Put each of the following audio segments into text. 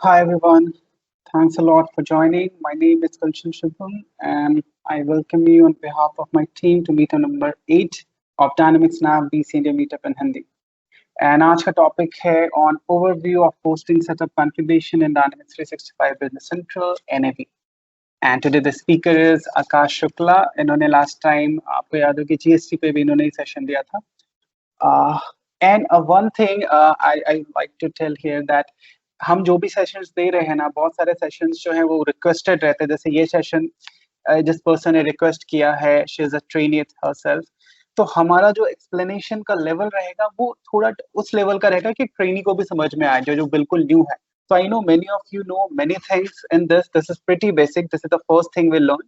Hi everyone, thanks a lot for joining. My name is Kulshan Shubham and I welcome you on behalf of my team to meetup number 8 of Dynamics Nav BC India Meetup in Hindi. And आज का topic है on overview of posting setup configuration in Dynamics 365 Business Central NAV. And today the speaker is Akash Shukla. इन्होंने last time आपको याद हो कि GST पे भी इन्होंने ही session दिया था. And one thing I like to tell here that हम जो भी सेशंस दे रहे हैं ना, बहुत सारे सेशंस जो हैं वो रिक्वेस्टेड रहते हैं. जैसे ये सेशन जिस पर्सन ने रिक्वेस्ट किया है, she is a trainee herself. तो हमारा जो एक्सप्लेनेशन का लेवल रहेगा वो थोड़ा उस लेवल का रहेगा कि ट्रेनी को भी समझ में आए, जो जो बिल्कुल न्यू है. So I know many of you know many things in this. This is pretty basic. This is the first thing we'll learn.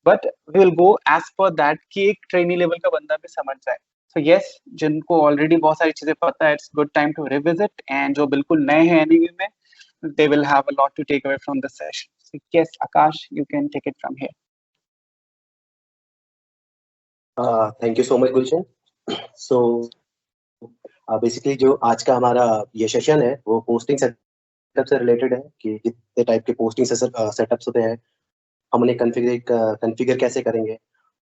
But we will go as per that कि एक ट्रेनी लेवल का बंदा भी समझ जाए. So yes, जिनको already बहुत सारी चीजें पता है, it's good time to revisit. And जो बिल्कुल नए हैं एनीवे में, they will have a lot to take away from the session. So yes, Akash, you can take it from here. Thank you so much, Gulshan. So basically जो आज का हमारा ये सेशन है वो पोस्टिंग सेटअप से related है कि कितने टाइप के पोस्टिंग सेटअप्स होते हैं, हम उन्हें कॉन्फ़िगर कैसे करेंगे,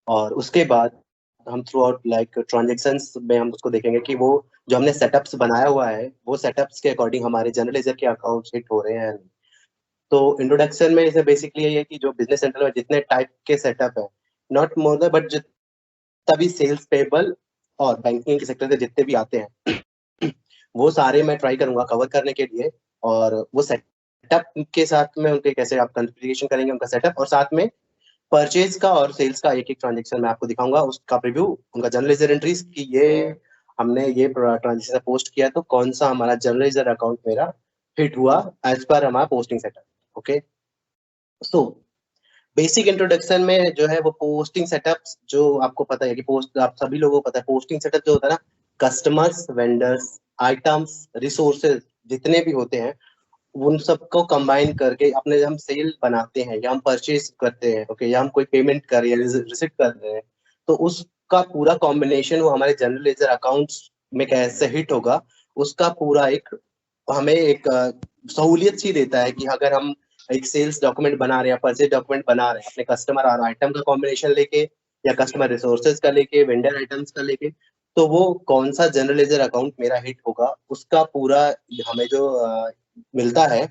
और उसके बाद हम थ्रू आउट लाइक ट्रांजेक्शंस में हम उसको देखेंगे कि वो जो हमने सेटअप्स बनाया हुआ है वो सेटअप्स के अकॉर्डिंग हमारे जनरलाइजर के अकाउंट्स हिट हो रहे हैं. तो इंट्रोडक्शन में इसे बेसिकली ये है कि जो बिजनेस सेंटर में जितने टाइप के सेटअप है, नॉट मोर दैन बट तभी सेल्स पेबल और बैंकिंग के सेक्टर से जितने भी आते हैं वो सारे मैं ट्राई करूंगा कवर करने के लिए. और वो सेटअप के साथ में उनके कैसे आप कॉन्फ़िगरेशन करेंगे उनका सेटअप, और साथ में परचेज का और सेल्स का एक एक ट्रांजेक्शन मैं आपको दिखाऊंगा, उसका प्रीव्यू, उनका जर्नलाइजर एंट्रीज कि ये हमने ये ट्रांजेक्शन पोस्ट किया तो कौन सा हमारा जर्नलाइजर अकाउंट मेरा हिट हुआ एज पर हमारा posting setup. Okay, so basic introduction में जो है वो पोस्टिंग सेटअप्स, जो आपको पता है कि पोस्ट आप सभी लोगों को पता है पोस्टिंग सेटअप जो होता है ना, कस्टमर्स, वेंडर्स, आइटम्स, रिसोर्सेज जितने भी होते हैं उन सबको कंबाइन करके अपने हम सेल बनाते हैं या हम परचेज करते हैं, ओके, या हम कोई पेमेंट कर रहे हैं, रिसिप्ट कर रहे हैं, तो उसका पूरा कॉम्बिनेशन वो हमारे जनरल लेजर अकाउंट्स में कैसे हिट होगा, उसका पूरा एक हमें एक सहूलियत सी देता है कि अगर हम एक सेल्स डॉक्यूमेंट बना रहे हैं, परचेज डॉक्यूमेंट बना रहे हैं अपने कस्टमर और आइटम का कॉम्बिनेशन लेके या कस्टमर रिसोर्सेज का लेके, वेंडर आइटम्स का लेके, तो वो कौन सा जनरल लेजर अकाउंट मेरा हिट होगा उसका पूरा हमें जो मिलता है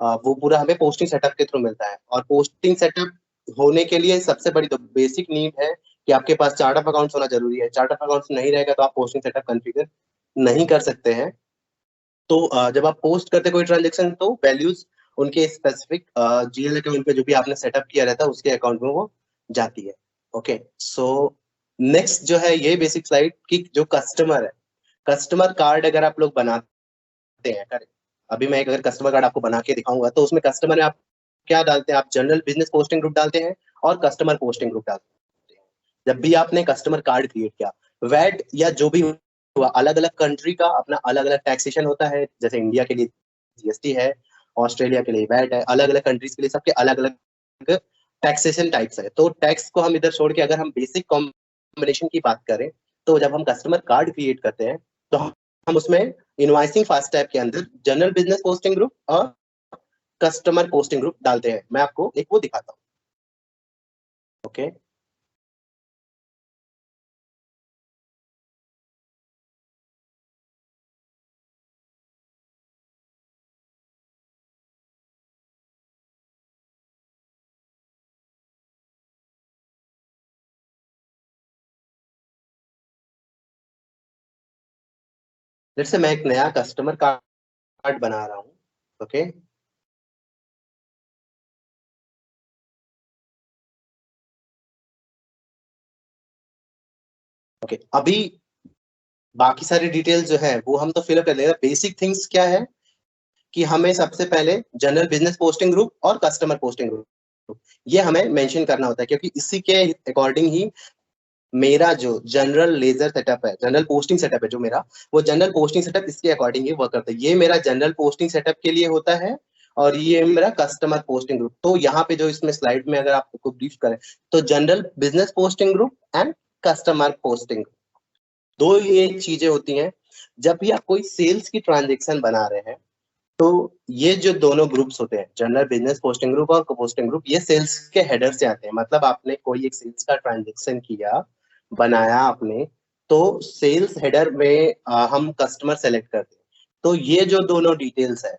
वो पूरा हमें पोस्टिंग सेटअप के थ्रू मिलता है. और पोस्टिंग सेटअप होने के लिए सबसे बड़ी तो बेसिक नीड है कि आपके पास चार्ट ऑफ अकाउंट्स होना जरूरी है. चार्ट ऑफ अकाउंट्स नहीं रहेगा तो आप पोस्टिंग सेटअप कॉन्फ़िगर नहीं कर सकते हैं. तो जब आप पोस्ट करते कोई ट्रांजेक्शन तो वैल्यूज उनके स्पेसिफिक जीएल अकाउंट पे जो भी आपने सेटअप किया रहता है उसके अकाउंट में वो जाती है. ओके, सो नेक्स्ट जो है ये बेसिक स्लाइड कि जो कस्टमर है, कस्टमर कार्ड अगर आप लोग बनाते हैं, अभी मैं अगर कस्टमर कार्ड आपको बना के दिखाऊंगा तो उसमें कस्टमर में आप क्या डालते हैं, आप जनरल बिजनेस पोस्टिंग ग्रुप डालते हैं और कस्टमर पोस्टिंग ग्रुप डालते हैं. जब भी आपने कस्टमर कार्ड क्रिएट किया, वैट या जो भी हुआ, अलग अलग कंट्री का अपना अलग अलग टैक्सेशन होता है. जैसे इंडिया के लिए जीएसटी है, ऑस्ट्रेलिया के लिए वैट है, अलग अलग कंट्रीज के लिए सबके अलग अलग टैक्सेशन टाइप्स है. तो टैक्स को हम इधर छोड़ के अगर हम बेसिक कॉम्बिनेशन की बात करें तो जब हम कस्टमर कार्ड क्रिएट करते हैं तो हम उसमें इनवॉइसिंग फास्ट टैब के अंदर जनरल बिजनेस पोस्टिंग ग्रुप और कस्टमर पोस्टिंग ग्रुप डालते हैं. मैं आपको एक वो दिखाता हूँ. ओके, जैसे मैं एक नया कस्टमर कार्ड बना रहा हूँ. ओके, ओके, अभी बाकी सारी डिटेल्स जो है वो हम तो फिलअप कर लेंगे. बेसिक थिंग्स क्या है कि हमें सबसे पहले जनरल बिजनेस पोस्टिंग ग्रुप और कस्टमर पोस्टिंग ग्रुप ये हमें मेंशन करना होता है, क्योंकि इसी के अकॉर्डिंग ही मेरा जो जनरल लेजर सेटअप है, जनरल पोस्टिंग सेटअप है जो मेरा, वो जनरल पोस्टिंग सेटअप इसके अकॉर्डिंग ही वर्क करता है. ये मेरा जनरल पोस्टिंग सेटअप के लिए होता है और ये मेरा कस्टमर पोस्टिंग ग्रुप. तो यहाँ पे जो इसमें स्लाइड में अगर आपको ब्रीफ करें तो general business posting group and customer posting, दो ये चीजें होती हैं. जब भी आप कोई सेल्स की ट्रांजेक्शन बना रहे हैं तो ये जो दोनों ग्रुप्स होते हैं, जनरल बिजनेस पोस्टिंग ग्रुप और पोस्टिंग ग्रुप, ये सेल्स के हेडर से आते हैं। मतलब आपने कोई एक सेल्स का ट्रांजेक्शन किया, बनाया आपने, तो सेल्स हेडर में हम कस्टमर सेलेक्ट करते हैं। तो ये जो दोनों डिटेल्स है,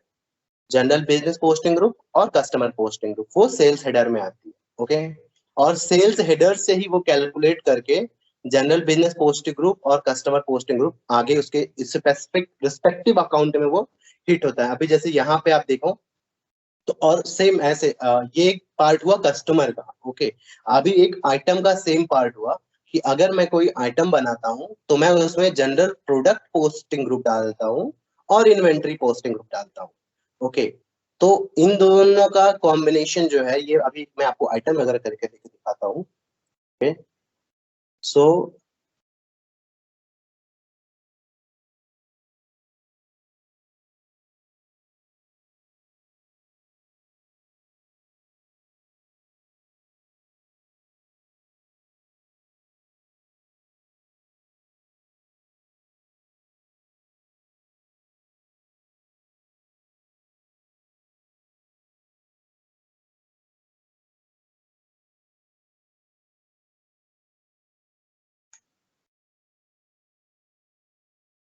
जनरल बिजनेस पोस्टिंग ग्रुप और कस्टमर पोस्टिंग ग्रुप, वो सेल्स हेडर में आती है। ओके, और सेल्स हेडर से ही वो कैलकुलेट करके जनरल बिजनेस पोस्टिंग ग्रुप और कस्टमर पोस्टिंग ग्रुप आगे उसके स्पेसिफिक रिस्पेक्टिव अकाउंट में वो हिट होता है। अभी जैसे यहाँ पे आप देखो, तो और सेम ऐसे ये एक पार्ट हुआ कस्टमर का। ओके, अभी एक आइटम का सेम पार्ट हुआ कि अगर मैं कोई आइटम बनाता हूँ तो मैं उसमें जनरल प्रोडक्ट पोस्टिंग ग्रुप डालता हूँ और इन्वेंट्री पोस्टिंग ग्रुप डालता हूँ। ओके, तो इन दोनों का कॉम्बिनेशन जो है, ये अभी मैं आपको आइटम वगैरह करके दिखाता हूँ। ओके, सो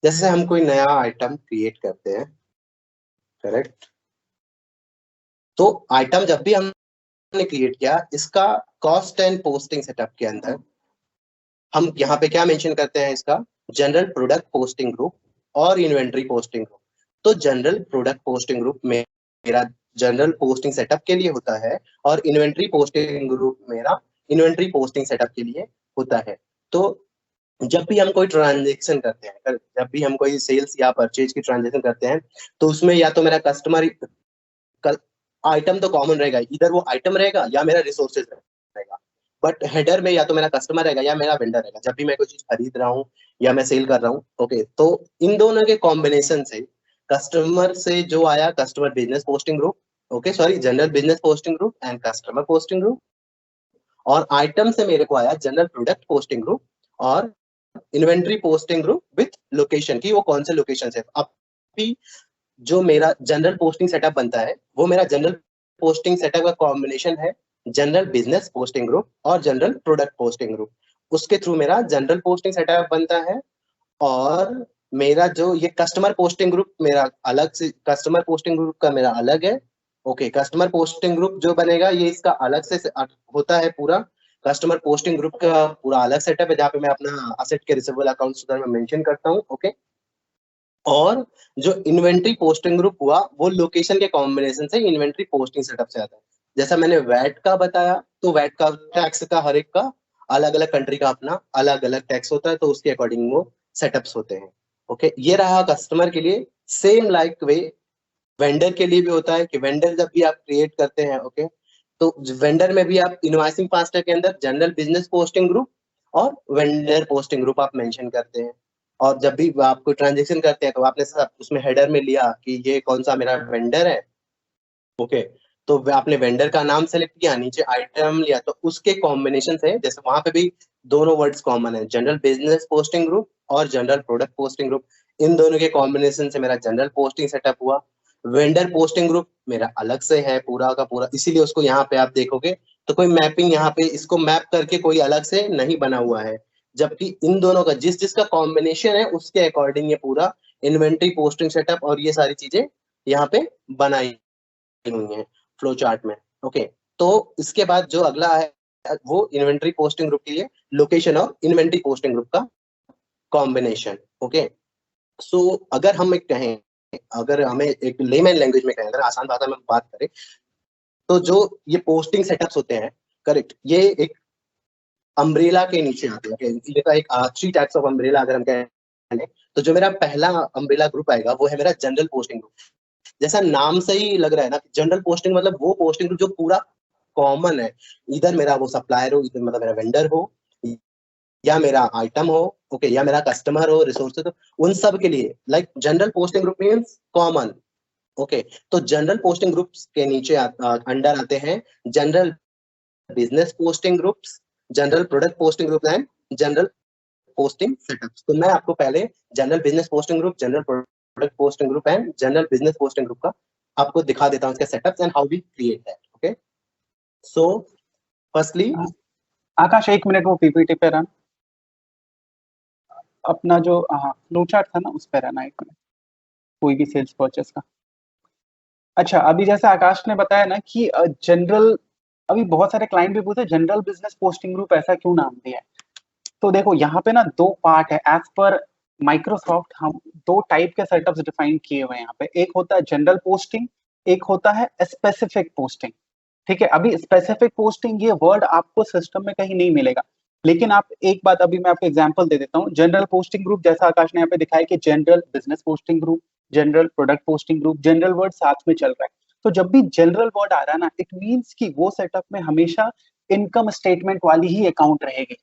जैसे हम कोई नया आइटम क्रिएट करते हैं, करेक्ट, तो आइटम जब भी हमने क्रिएट किया, इसका कॉस्ट एंड पोस्टिंग सेटअप के अंदर हम यहाँ पे क्या मेंशन करते हैं, इसका जनरल प्रोडक्ट पोस्टिंग ग्रुप और इन्वेंट्री पोस्टिंग ग्रुप। तो जनरल प्रोडक्ट पोस्टिंग ग्रुप में मेरा जनरल पोस्टिंग सेटअप के लिए होता है और इन्वेंट्री पोस्टिंग ग्रुप मेरा इन्वेंट्री पोस्टिंग सेटअप के लिए होता है। तो जब भी हम कोई ट्रांजेक्शन करते हैं, जब भी हम कोई सेल्स या परचेज की ट्रांजेक्शन करते हैं, तो उसमें या तो मेरा कस्टमर आइटम तो कॉमन रहेगा, इधर वो आइटम रहेगा या मेरा रिसोर्सेज रहेगा, बट हेडर में या तो मेरा कस्टमर रहेगा या मेरा वेंडर रहेगा, जब भी मैं कोई चीज खरीद रहा हूँ या मैं सेल कर रहा हूँ। ओके, तो इन दोनों के कॉम्बिनेशन से कस्टमर से जो आया customer business posting group, okay sorry, general business posting group and customer posting group, और आइटम से मेरे को आया जनरल प्रोडक्ट पोस्टिंग ग्रुप और inventory posting group with location की वो कौन से लोकेशन है। अब भी जो मेरा जनरल पोस्टिंग सेटअप बनता है, वो मेरा जनरल पोस्टिंग सेटअप का कॉम्बिनेशन है जनरल बिजनेस पोस्टिंग ग्रुप और जनरल प्रोडक्ट पोस्टिंग ग्रुप। उसके थ्रू मेरा जनरल पोस्टिंग सेटअप बनता है। और मेरा जो ये कस्टमर पोस्टिंग ग्रुप मेरा अलग से, कस्टमर पोस्टिंग ग्रुप का मेरा अलग है। ओके, कस्टमर पोस्टिंग ग्रुप जो बनेगा ये इसका अलग से होता है पूरा। कस्टमर पोस्टिंग ग्रुप का पूरा अलग सेटअप है, जहाँ पे मैं अपना असेट के रिसीवेबल अकाउंट्स उधर मैं मेंशन करता हूँ। ओके, और जो इन्वेंट्री पोस्टिंग ग्रुप हुआ, वो लोकेशन के कॉम्बिनेशन से इन्वेंट्री पोस्टिंग सेटअप से आता है। जैसा मैंने वैट का बताया, तो वैट का टैक्स का हर एक का अलग अलग कंट्री का अपना अलग अलग टैक्स होता है, तो उसके अकॉर्डिंग वो सेटअप्स होते हैं। ओके, ये रहा कस्टमर के लिए। सेम लाइक वे वेंडर के लिए भी होता है कि वेंडर जब भी आप क्रिएट करते हैं, ओके, तो वेंडर में भी आप इनवॉइसिंग पास्टर के अंदर जनरल बिजनेस पोस्टिंग ग्रुप और वेंडर पोस्टिंग ग्रुप आप मेंशन करते हैं। और जब भी आप कोई ट्रांजेक्शन करते हैं, तो आपने सब उसमें हेडर में लिया कि ये कौन सा मेरा वेंडर है। ओके, तो आपने वेंडर का नाम सेलेक्ट किया, नीचे आइटम लिया, तो उसके कॉम्बिनेशन से जैसे वहां पे भी दोनों वर्ड्स कॉमन है, जनरल बिजनेस पोस्टिंग ग्रुप और जनरल प्रोडक्ट पोस्टिंग ग्रुप। इन दोनों के कॉम्बिनेशन से मेरा जनरल पोस्टिंग सेटअप हुआ। वेंडर पोस्टिंग ग्रुप मेरा अलग से है पूरा का पूरा, इसीलिए उसको यहाँ पे आप देखोगे तो कोई मैपिंग यहाँ पे इसको मैप करके कोई अलग से नहीं बना हुआ है। जबकि इन दोनों का जिस जिसका कॉम्बिनेशन है उसके अकॉर्डिंग ये पूरा इन्वेंट्री पोस्टिंग सेटअप और ये सारी चीजें यहाँ पे बनाई हुई है फ्लो चार्ट में। ओके, तो इसके बाद जो अगला है वो इन्वेंट्री पोस्टिंग ग्रुप के लिए लोकेशन और इन्वेंट्री पोस्टिंग ग्रुप का कॉम्बिनेशन। ओके, सो अगर हम एक कहें, अगर हमें एक लेमैन लैंग्वेज में कहें, अगर आसान भाषा में बात करें, तो जो ये पोस्टिंग सेटअप्स होते हैं, करेक्ट, ये एक अम्ब्रेला के नीचे आते हैं। ये तो एक 3 टाइप्स ऑफ अम्ब्रेला अगर हम कहें, तो जो मेरा पहला अम्ब्रेला ग्रुप आएगा वो है मेरा जनरल पोस्टिंग ग्रुप। जैसा नाम से ही लग रहा है ना, जनरल पोस्टिंग मतलब वो पोस्टिंग ग्रुप जो पूरा कॉमन है। इधर मेरा वो सप्लायर हो, इधर मतलब मेरा वेंडर हो, या मेरा आइटम हो, ओके, या मेरा कस्टमर हो, रिसोर्सेज हो, उन सब के लिए like general posting group means common. Okay, तो जनरल पोस्टिंग ग्रुप्स के नीचे अंडर आते हैं general business posting groups, general product posting group and general posting setups. तो मैं आपको पहले general business posting group, general product posting group and general business posting group का आपको दिखा देता हूँ इसके setups and how we create that. Okay, so firstly Akash 1 minute वो पीपीटी पे रन, अपना जो फ्लो चार्ट था ना उस पे रहना 1 मिनट, कोई भी सेल्स परचेस का। अच्छा, अभी जैसे आकाश ने बताया ना कि जनरल, अभी बहुत सारे क्लाइंट भी पूछते हैं जनरल बिजनेस पोस्टिंग ग्रुप ऐसा क्यों नाम दिया है। तो देखो यहाँ पे ना 2 पार्ट है एज पर माइक्रोसॉफ्ट, हम 2 टाइप के सेटअप्स डिफाइन किए हुए हैं यहाँ पे। एक होता है जनरल पोस्टिंग, एक होता है स्पेसिफिक पोस्टिंग। ठीक है, अभी स्पेसिफिक पोस्टिंग ये वर्ड आपको सिस्टम में कहीं नहीं मिलेगा, लेकिन आप एक बात, अभी मैं आपको एग्जांपल दे देता हूँ। जनरल पोस्टिंग ग्रुप जैसा आकाश ने यहाँ पे दिखाया कि general business posting group, general product posting group, general word साथ में चल रहा है। तो जब भी जनरल वर्ड आ रहा है ना, इट मीन्स कि वो सेटअप में हमेशा इनकम स्टेटमेंट वाली ही अकाउंट रहेगी।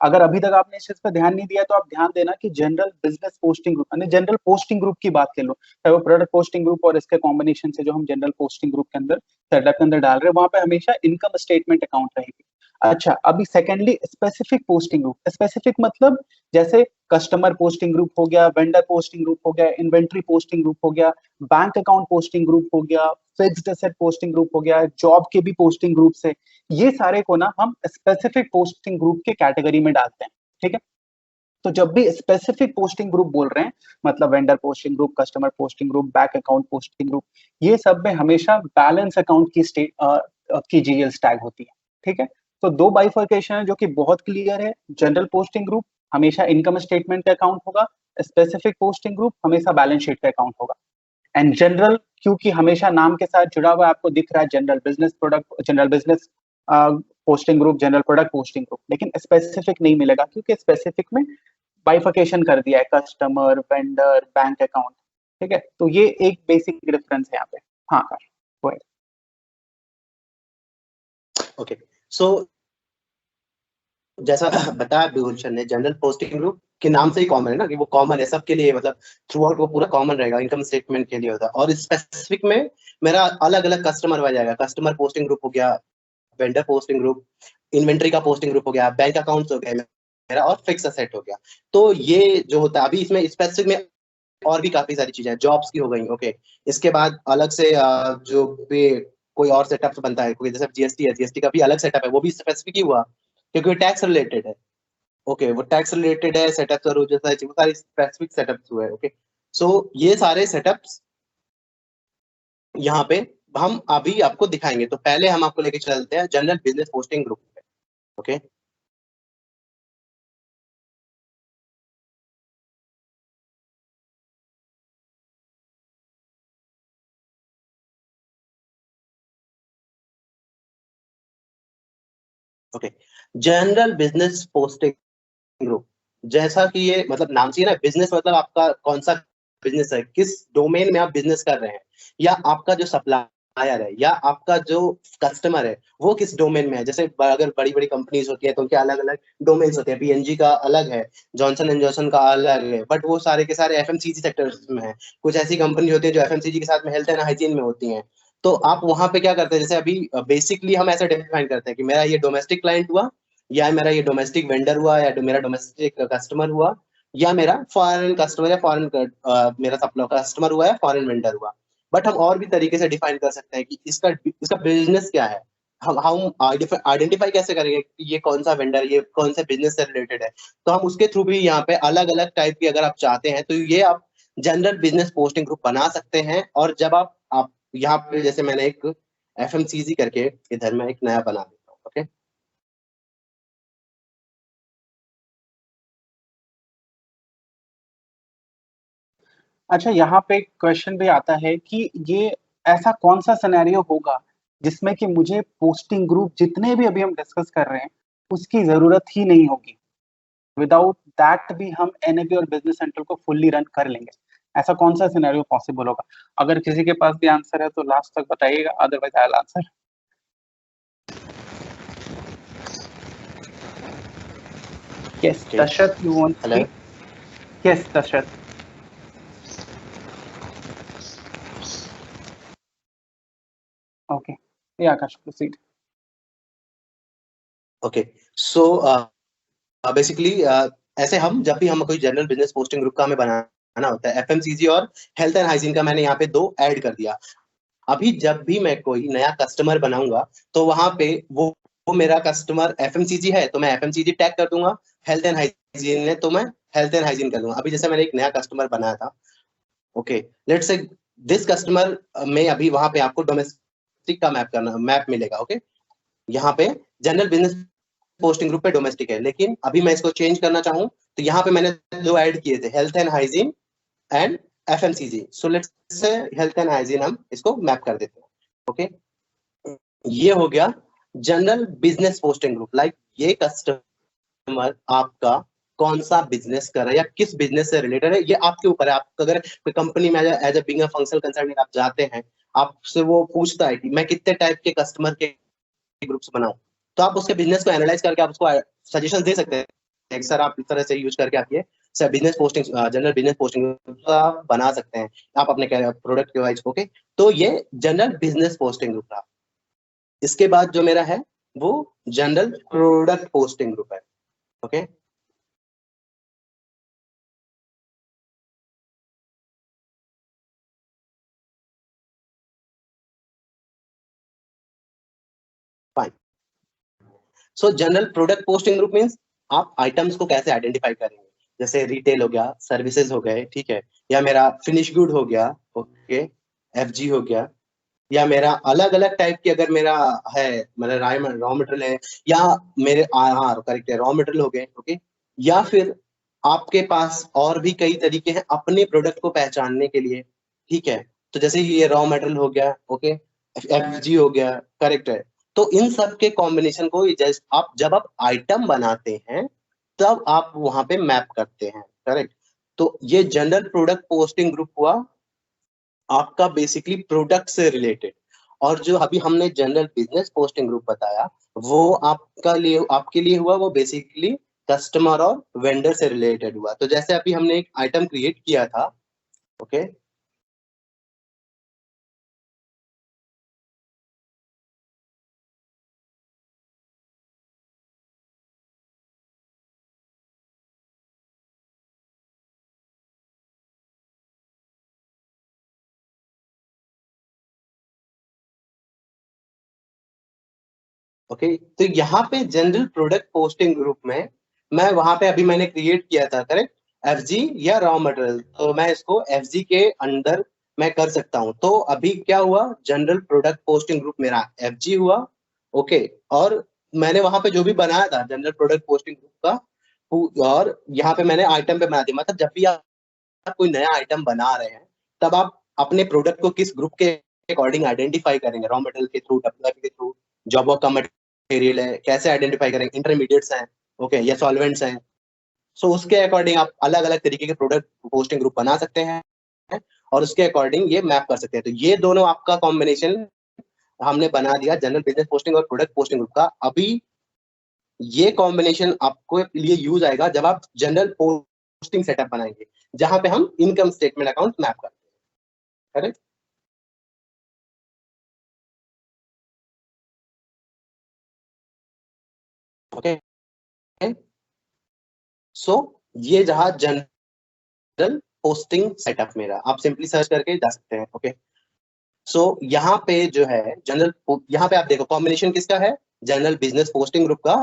अगर अभी तक आपने इस चीज पर ध्यान नहीं दिया तो आप ध्यान देना कि जनरल बिजनेस पोस्टिंग ग्रुप, यानी जनरल पोस्टिंग ग्रुप की बात कर लो, चाहे वो प्रोडक्ट पोस्टिंग ग्रुप और इसके कॉम्बिनेशन से जो हम जनरल पोस्टिंग ग्रुप के अंदर सेटअप के अंदर डाल रहे हैं, वहां पे हमेशा इनकम स्टेटमेंट अकाउंट रहेगी। अच्छा, अभी secondly specific posting group. Specific मतलब जैसे कस्टमर पोस्टिंग ग्रुप हो गया, वेंडर पोस्टिंग ग्रुप हो गया, इन्वेंट्री पोस्टिंग ग्रुप हो गया, बैंक अकाउंट पोस्टिंग ग्रुप हो गया, फिक्स्ड एसेट पोस्टिंग ग्रुप हो गया, जॉब के भी पोस्टिंग ग्रुप है। ये सारे को ना हम स्पेसिफिक पोस्टिंग ग्रुप के कैटेगरी में डालते हैं। ठीक है, तो जब भी स्पेसिफिक पोस्टिंग ग्रुप बोल रहे हैं, मतलब vendor posting group, customer posting group, bank account posting group, ये सब में हमेशा बैलेंस अकाउंट की स्टेट की जीएल टैग होती है। ठीक है, तो 2 बाइफर्केशन है जो कि बहुत क्लियर है। जनरल पोस्टिंग ग्रुप हमेशा इनकम स्टेटमेंट का अकाउंट होगा, स्पेसिफिक पोस्टिंग ग्रुप हमेशा बैलेंस शीट का अकाउंट होगा। एंड जनरल क्योंकि हमेशा नाम के साथ जुड़ा हुआ आपको दिख रहा है, general business product, general business posting group, general product posting group, लेकिन स्पेसिफिक नहीं मिलेगा क्योंकि स्पेसिफिक में बाइफर्केशन कर दिया है, कस्टमर, वेंडर, बैंक अकाउंट। ठीक है, तो ये एक बेसिक डिफरेंस है यहाँ पे। हाँ आकाश, go ahead। ओके, सो जैसा बताया गुलशन ने, जनरल पोस्टिंग ग्रुप के नाम से ही कॉमन है ना, कि वो कॉमन है सबके लिए, मतलब थ्रू आउट वो पूरा कॉमन रहेगा, इनकम स्टेटमेंट के लिए होता है। और स्पेसिफिक में मेरा अलग अलग कस्टमर वाइज आएगा, कस्टमर पोस्टिंग ग्रुप हो गया, वेंडर पोस्टिंग ग्रुप, इन्वेंट्री का पोस्टिंग ग्रुप हो गया, बैंक अकाउंट्स हो गया मेरा, और फिक्स असेट हो गया। तो ये जो होता है अभी इसमें स्पेसिफिक में और भी काफी सारी चीजें, जॉब्स की हो गई। ओके, इसके बाद अलग से जो भी कोई और सेटअप बनता है, कोई जैसे जीएसटी है, जीएसटी का भी अलग सेटअप है, वो भी स्पेसिफिक ही हुआ क्योंकि टैक्स रिलेटेड है। ओके, वो टैक्स रिलेटेड है, सेटअप्स और जैसा वो सारे स्पेसिफिक सेटअप्स हुए। ओके, सो ये सारे सेटअप्स यहाँ पे हम अभी आपको दिखाएंगे। तो पहले हम आपको लेके चलते हैं जनरल बिजनेस पोस्टिंग ग्रुप पे। Okay, okay, general business posting group, जैसा कि ये मतलब नाम से ही ना, बिजनेस मतलब आपका कौन सा बिजनेस है, किस डोमेन में आप बिजनेस कर रहे हैं, या आपका जो सप्लायर है या आपका जो कस्टमर है वो किस डोमेन में है। जैसे अगर बड़ी बड़ी कंपनीज होती है तो उनके अलग अलग डोमेन्स होते हैं, पीएनजी का अलग है, जॉनसन एंड जॉनसन का अलग है, बट वो सारे के सारे एफएमसीजी सेक्टर में है। कुछ ऐसी कंपनी होती है जो एफएमसीजी के साथ में हेल्थ एंड हाइजीन में होती हैं। तो आप वहां पे क्या करते हैं, जैसे अभी बेसिकली हम ऐसा डिफाइन करते हैं कि मेरा ये डोमेस्टिक क्लाइंट हुआ, या मेरा ये डोमेस्टिक वेंडर हुआ, या मेरा डोमेस्टिक कस्टमर हुआ, या मेरा फॉरेन कस्टमर या फॉरेन मेरा सप्लाई कस्टमर हुआ या फॉरेन वेंडर हुआ। बट हम और भी तरीके से डिफाइन कर सकते हैं कि इसका इसका बिजनेस क्या है। हम आइडेंटिफाई कैसे करेंगे कि ये कौन सा वेंडर, ये कौन से बिजनेस से रिलेटेड है। तो हम उसके थ्रू भी यहाँ पे अलग अलग टाइप की अगर आप चाहते हैं तो ये आप जनरल बिजनेस पोस्टिंग ग्रुप बना सकते हैं। और जब आप यहाँ पे, जैसे मैंने एक एफएमसीजी करके इधर मैं एक नया बना देता हूँ। ओके, अच्छा, यहाँ पे क्वेश्चन भी आता है कि ये ऐसा कौन सा सिनेरियो होगा जिसमें कि मुझे पोस्टिंग ग्रुप जितने भी अभी हम डिस्कस कर रहे हैं उसकी जरूरत ही नहीं होगी, विदाउट दैट भी हम एनएबी और बिजनेस सेंट्रल को फुल्ली रन कर लेंगे। ऐसा कौन सा सिनेरियो पॉसिबल होगा? अगर किसी के पास भी आंसर है तो लास्ट तक बताइएगा, otherwise I will answer. Yes Dashrath, you want to hello, speak? Yes Dashrath. Okay, या Akash proceed. Okay, so basically ऐसे हम जब भी हम कोई जनरल बिजनेस पोस्टिंग ग्रुप का हमें बनाना होता है। एफएमसीजी और हेल्थ एंड हाइजीन का मैंने यहाँ पे 2 ऐड कर दिया। अभी जब भी मैं कोई नया कस्टमर बनाऊंगा तो वहां पे वो मेरा कस्टमर एफएमसीजी है तो मैं एफएमसीजी टैग कर दूंगा, हेल्थ एंड हाइजीन है तो मैं हेल्थ एंड हाइजीन कर दूंगा। अभी जैसे मैंने एक नया कस्टमर बनाया था, okay, let's say this customer में अभी वहां पे आपको डोमेस्टिक का मैप मिलेगा। ओके, यहाँ पे जनरल बिजनेस पोस्टिंग ग्रुप पे डोमेस्टिक है, लेकिन अभी मैं इसको चेंज करना चाहूँ तो यहाँ पे मैंने 2 ऐड किए थे, health and hygiene and FMCG. So let's say health and hygiene हम इसको मैप कर देते हैं। ओके, ये हो गया general business posting group. Like ये कस्टमर आपका कौन सा बिजनेस कर रहा है या किस बिजनेस से रिलेटेड है, ये आपके ऊपर है। आप अगर कोई कंपनी में as a being a functional consultant आप जाते हैं, आपसे वो पूछता है कि मैं कितने टाइप के कस्टमर के ग्रुप्स बनाऊं, तो आप उसके बिजनेस को एनालाइज करके आप उसको सजेशन दे सकते हैं, सर आप इस तरह से यूज करके आइए, sir business posting general business posting बना सकते हैं आप अपने प्रोडक्ट के वाइज। ओके, तो ये जनरल बिजनेस पोस्टिंग ग्रुप था। इसके बाद जो मेरा है वो जनरल प्रोडक्ट पोस्टिंग ग्रुप है। Okay, fine. सो general product posting group means आप आइटम्स को कैसे आइडेंटिफाई करेंगे, जैसे रिटेल हो गया, सर्विसेज हो गए, ठीक है, या मेरा फिनिश गुड हो गया, ओके, एफजी हो गया, या मेरा अलग अलग टाइप की अगर मेरा है, मतलब रॉ मटेरियल है, या मेरे हाँ करेक्ट है रॉ मटेरियल हो गए, ओके, या फिर आपके पास और भी कई तरीके हैं अपने प्रोडक्ट को पहचानने के लिए, ठीक है, तो जैसे ये रॉ मटेरियल हो गया, ओके, एफजी हो गया, करेक्ट है। तो इन सब के कॉम्बिनेशन को जैसे आप जब आप आइटम बनाते हैं तब आप वहां पे मैप करते हैं, करेक्ट। तो ये जनरल प्रोडक्ट पोस्टिंग ग्रुप हुआ आपका बेसिकली प्रोडक्ट से रिलेटेड, और जो अभी हमने जनरल बिजनेस पोस्टिंग ग्रुप बताया वो आपके लिए हुआ वो बेसिकली कस्टमर और वेंडर से रिलेटेड हुआ। तो जैसे अभी हमने एक आइटम क्रिएट किया था, ओके, ओके, तो यहाँ पे जनरल प्रोडक्ट पोस्टिंग ग्रुप में मैं वहां पे अभी मैंने क्रिएट किया था, करेक्ट, एफजी या रॉ मटेरियल, तो मैं इसको एफजी के अंडर मैं कर सकता हूँ। तो अभी क्या हुआ, जनरल प्रोडक्ट पोस्टिंग ग्रुप मेरा एफजी हुआ, ओके, और मैंने वहां पे जो भी बनाया था जनरल प्रोडक्ट पोस्टिंग ग्रुप का, और यहाँ पे मैंने आइटम पे बना दिया। मतलब जब भी आप कोई नया आइटम बना रहे हैं तब आप अपने प्रोडक्ट को किस ग्रुप के अकॉर्डिंग आइडेंटिफाई करेंगे, रॉ मटेरियल के थ्रू, डब्ल्यूआईपी के थ्रू, जॉब वर्क का मटेरियल है, कैसे आइडेंटिफाई करेंगे, इंटरमीडिएट्स हैं, ओके, या सॉल्वेंट्स हैं। सो उसके अकॉर्डिंग आप अलग अलग तरीके के प्रोडक्ट पोस्टिंग ग्रुप बना सकते हैं और उसके अकॉर्डिंग ये मैप कर सकते हैं। तो ये दोनों आपका कॉम्बिनेशन हमने बना दिया जनरल बिजनेस पोस्टिंग और प्रोडक्ट पोस्टिंग ग्रुप का। अभी ये कॉम्बिनेशन आपको लिए यूज आएगा जब आप जनरल पोस्टिंग सेटअप बनाएंगे, जहां पे हम इनकम स्टेटमेंट अकाउंट मैप करते हैं, करेक्ट। ओके, सो ये जहां जनरल पोस्टिंग सेटअप मेरा, आप सिंपली सर्च करके जा सकते हैं। ओके, सो यहाँ पे जो है जनरल, यहाँ पे आप देखो कॉम्बिनेशन किसका है, जनरल बिजनेस पोस्टिंग ग्रुप का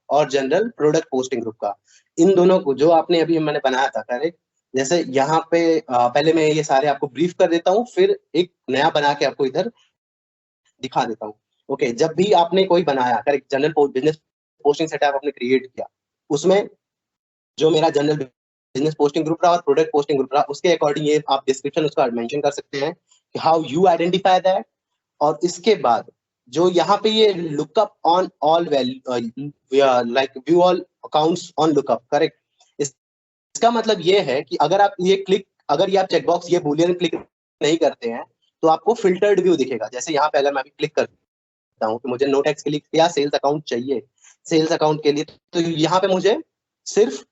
और जनरल प्रोडक्ट पोस्टिंग ग्रुप का। इन दोनों को जो आपने अभी मैंने बनाया था, करेक्ट, जैसे यहाँ पे पहले मैं ये सारे आपको ब्रीफ कर देता हूँ, फिर एक नया बना के आपको इधर दिखा देता हूँ। ओके, जब भी आपने कोई बनाया, correct, general business posting setup आपने क्रिएट किया, उसमें जो मेरा जनरल बिजनेस पोस्टिंग ग्रुप रहा और प्रोडक्ट पोस्टिंग ग्रुप रहा, उसके अकॉर्डिंग ये आप डिस्क्रिप्शन उसका मेंशन कर सकते हैं कि हाउ यू आइडेंटिफाई दैट। और इसके बाद जो यहाँ पे ये lookup on all value, like view all accounts on lookup, correct, इसका मतलब ये है कि अगर आप ये क्लिक, अगर ये आप चेकबॉक्स ये बूलियन क्लिक नहीं करते हैं तो आपको फिल्टर्ड व्यू दिखेगा। जैसे यहाँ पे अगर मैं अभी क्लिक करता हूँ कि मुझे नो टैक्स के लिए या सेल्स अकाउंट चाहिए, सेल्स अकाउंट के लिए, तो यहाँ पे मुझे सिर्फ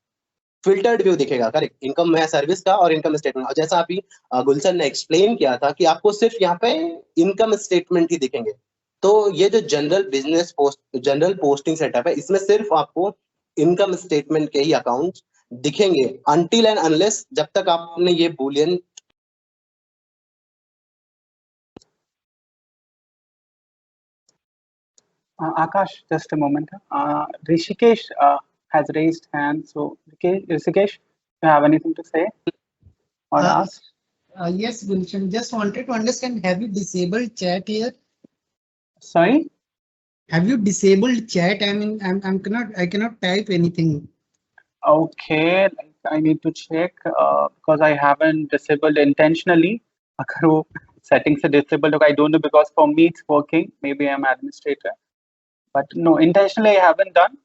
फिल्टर्ड व्यू दिखेगा, करेक्ट, इनकम है सर्विस का और इनकम स्टेटमेंट। और जैसा अभी गुलशन ने एक्सप्लेन किया था कि आपको सिर्फ यहाँ पे इनकम स्टेटमेंट ही दिखेंगे। तो ये जो जनरल पोस्टिंग सेटअप है, इसमें सिर्फ आपको इनकम स्टेटमेंट के ही अकाउंट दिखेंगे until and unless जब तक आपने ये boolean Akash, just a moment. Rishikesh has raised hand. So, Rishikesh, you have anything to say or ask? Yes, Gulshan. Just wanted to understand, have you disabled chat here? Sorry? Have you disabled chat? I mean, I cannot type anything. Okay, I need to check because I haven't disabled intentionally. अगर वो settings से disabled होगा, I don't know, because for me it's working. Maybe I'm administrator, but no, intentionally I haven't done.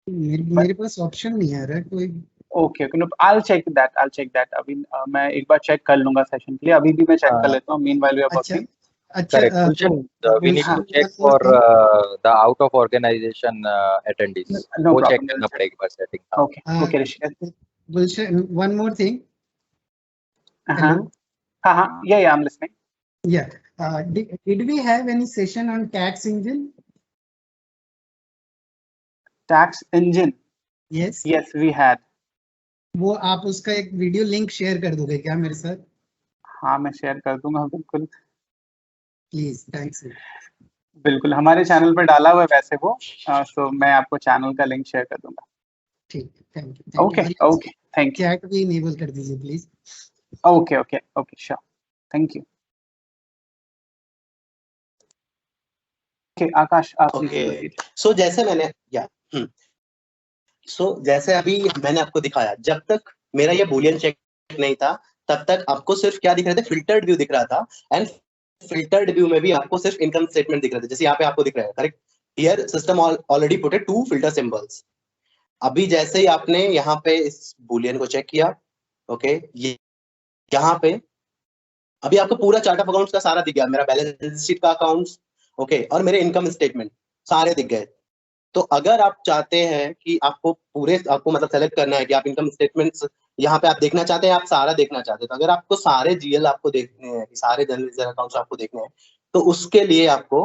मेरे पास option नहीं आ रहा कोई. Okay, okay, no, I'll check that. अभी मैं एक बार check कर लूँगा session के लिए. अभी भी मैं check कर लेता हूँ. Meanwhile we are working. Correct. Gulshan, we need to check for the out of organization attendees. No वो check problem. करना पड़ेगा बस setting. Okay, okay, Rishikesh. Gulshan, one more thing. Hello. Yeah, I'm listening. Yeah. Did we have any session on tax engine? Tax engine. Yes. Yes, we had. वो आप उसका एक video link share कर दोगे क्या मेरे साथ? हाँ, मैं शेयर कर दूंगा बिल्कुल. Please, thanks. बिल्कुल, हमारे चैनल पर डाला हुआ है वैसे वो, तो मैं आपको चैनल का लिंक शेयर कर दूंगा. ठीक, thank you. Okay, thank you. Chat भी इनेबल कर दीजिए please. Okay, sure. Thank you. Okay, Akash आप ओके. सो जैसे मैंने जैसे अभी मैंने आपको दिखाया, जब तक मेरा ये बूलियन चेक नहीं था तब तक आपको सिर्फ क्या दिख रहे थे, फिल्टर्ड व्यू दिख रहा था. एंड फिल्टर्ड व्यू में भी आपको सिर्फ इनकम स्टेटमेंट दिख रहे थे, जैसे यहाँ पे आपको दिख रहा है. Correct. Here system already put it 2 filter symbols. अभी जैसे ही आपने यहाँ पे इस बूलियन को चेक किया, ओके, ये यहाँ पे अभी आपको पूरा चार्ट ऑफ अकाउंट्स का सारा दिख गया. मेरा बैलेंस शीट का अकाउंट्स, ओके, और मेरे इनकम स्टेटमेंट सारे दिख गए. तो अगर आप चाहते हैं कि आपको मतलब सेलेक्ट करना है कि आप इनकम स्टेटमेंट्स यहाँ पे आप देखना चाहते हैं, आप सारा देखना चाहते हैं, तो अगर आपको सारे जीएल आपको देखने हैं, सारे जनरल अकाउंट्स आपको देखने हैं, तो उसके लिए आपको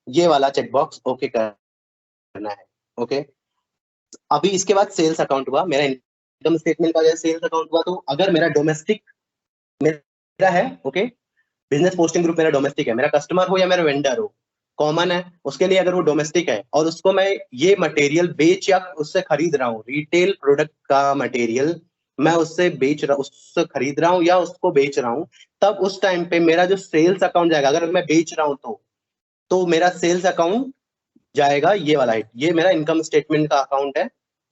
ये वाला चेकबॉक्स ओके करना है. ओके. अभी इसके बाद सेल्स अकाउंट हुआ, मेरा इनकम स्टेटमेंट का सेल्स अकाउंट हुआ. तो अगर मेरा डोमेस्टिक मेरा है, ओके, बिजनेस पोस्टिंग ग्रुप मेरा डोमेस्टिक है, मेरा कस्टमर हो या मेरा वेंडर हो, कॉमन है उसके लिए. अगर वो डोमेस्टिक है और उसको मैं ये मटेरियल बेच या उससे खरीद रहा हूँ, रिटेल प्रोडक्ट का मटेरियल मैं उससे खरीद रहा हूँ या उसको बेच रहा हूँ, तब उस टाइम पे मेरा जो सेल्स अकाउंट जाएगा, अगर मैं बेच रहा हूँ तो मेरा सेल्स अकाउंट जाएगा ये वाला हिट. ये मेरा इनकम स्टेटमेंट का अकाउंट है.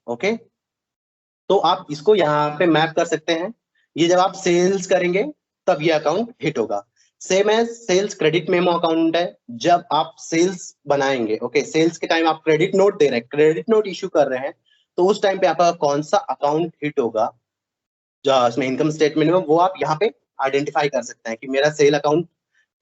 ओके. तो आप इसको यहाँ पे मैप कर सकते हैं. ये जब आप सेल्स करेंगे तब ये अकाउंट हिट होगा. सेम है सेल्स क्रेडिट मेमो अकाउंट है, जब आप सेल्स बनाएंगे, ओके, सेल्स के टाइम आप क्रेडिट नोट दे रहे हैं, क्रेडिट नोट इश्यू कर रहे हैं, तो उस टाइम पे आपका कौन सा अकाउंट हिट होगा जो उसमें इनकम स्टेटमेंट में, वो आप यहाँ पे आइडेंटिफाई कर सकते हैं कि मेरा सेल अकाउंट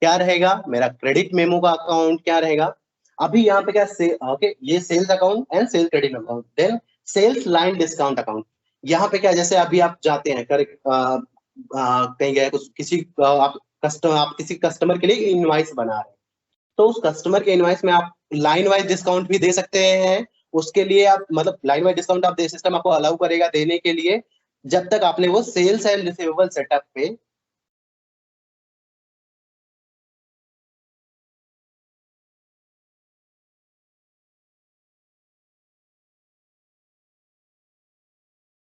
क्या रहेगा, मेरा क्रेडिट मेमो का अकाउंट क्या रहेगा. अभी यहाँ पे क्या ओके, ये sales account and sales credit account. Then sales line discount account. यहाँ पे क्या, जैसे अभी आप जाते हैं कहीं गए आप किसी कस्टमर के लिए इनवॉइस बना रहे हैं, तो उस कस्टमर के इनवॉइस में आप लाइन वाइज डिस्काउंट भी दे सकते हैं. उसके लिए आप मतलब लाइन वाइज डिस्काउंट आप सिस्टम आपको अलाउ करेगा देने के लिए, जब तक आपने वो सेल्स एंड रिसीवेबल सेटअप पे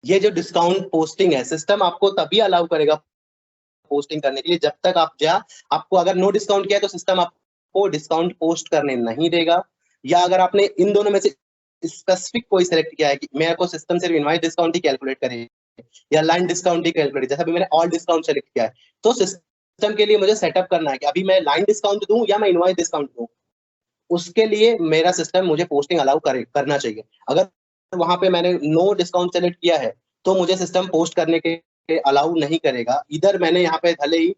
ये जो डिस्काउंट पोस्टिंग है, सिस्टम आपको तभी अलाउ करेगा पोस्टिंग करने के लिए जब तक आपको अगर नो डिस्काउंट किया तो सिस्टम आपको डिस्काउंट पोस्ट करने नहीं देगा. या अगर आपने इन दोनों में से स्पेसिफिक कोई सेलेक्ट किया है कि मेरे को सिस्टम सिर्फ इनवॉइस डिस्काउंट ही कैलकुलेट करे या लाइन डिस्काउंट ही कैलकुलेट, जैसा भी मैंने ऑल डिस्काउंट सेलेक्ट किया है, तो सिस्टम के लिए मुझे सेटअप करना है कि अभी मैं लाइन डिस्काउंट दूं या मैं इनवॉइस डिस्काउंट दूं. उसके लिए मेरा सिस्टम मुझे पोस्टिंग अलाउ करना चाहिए. अगर वहां पे मैंने नो डिस्काउंट सेलेक्ट किया है तो मुझे सिस्टम पोस्ट करने के अलाउ नहीं करेगा. इधर मैंने यहाँ पे भले ही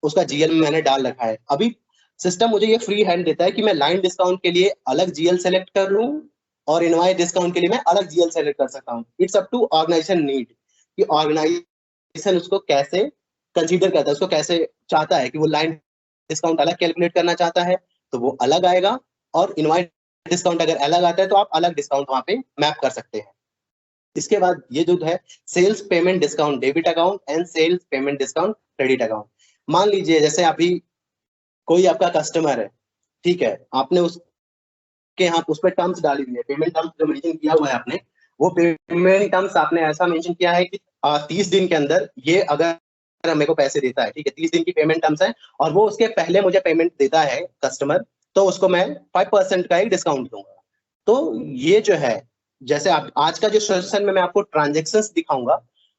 उसका जीएल मैंने डाल रखा है, अभी सिस्टम मुझे ये फ्री हैंड देता है कि मैं लाइन डिस्काउंट के लिए अलग जीएल सेलेक्ट कर लूं और इनवॉइस डिस्काउंट के लिए मैं अलग जीएल सेलेक्ट कर सकता हूँ. It's up to organization need कि ऑर्गेनाइजेशन उसको कैसे कंसीडर करता है, उसको कैसे चाहता है कि वो लाइन डिस्काउंट अलग कैलकुलेट करना चाहता है तो वो अलग आएगा, और इनवॉइस डिस्काउंट अगर अलग आता है तो आप अलग डिस्काउंट वहां पे मैप कर सकते हैं. इसके बाद ये जो है sales payment discount debit account and sales payment discount credit account. मान लीजिए जैसे अभी कोई आपका कस्टमर है, ठीक है, आपने उसके यहाँ उस पर टर्म्स डाली हुई है, पेमेंट टर्म्स जो मेंशन किया हुआ है आपने, वो पेमेंट टर्म्स आपने ऐसा मेंशन किया है कि 30 दिन के अंदर ये अगर मेरे को पैसे देता है, ठीक है, 30 दिन की पेमेंट टर्म्स है, और वो उसके पहले मुझे पेमेंट देता है कस्टमर, तो उसको मैं 5% का एक डिस्काउंट दूंगा। तो ये जो है, जैसे आप आज का जो सेशन में मैं आपको ट्रांजेक्शन्स दिखाऊंगा,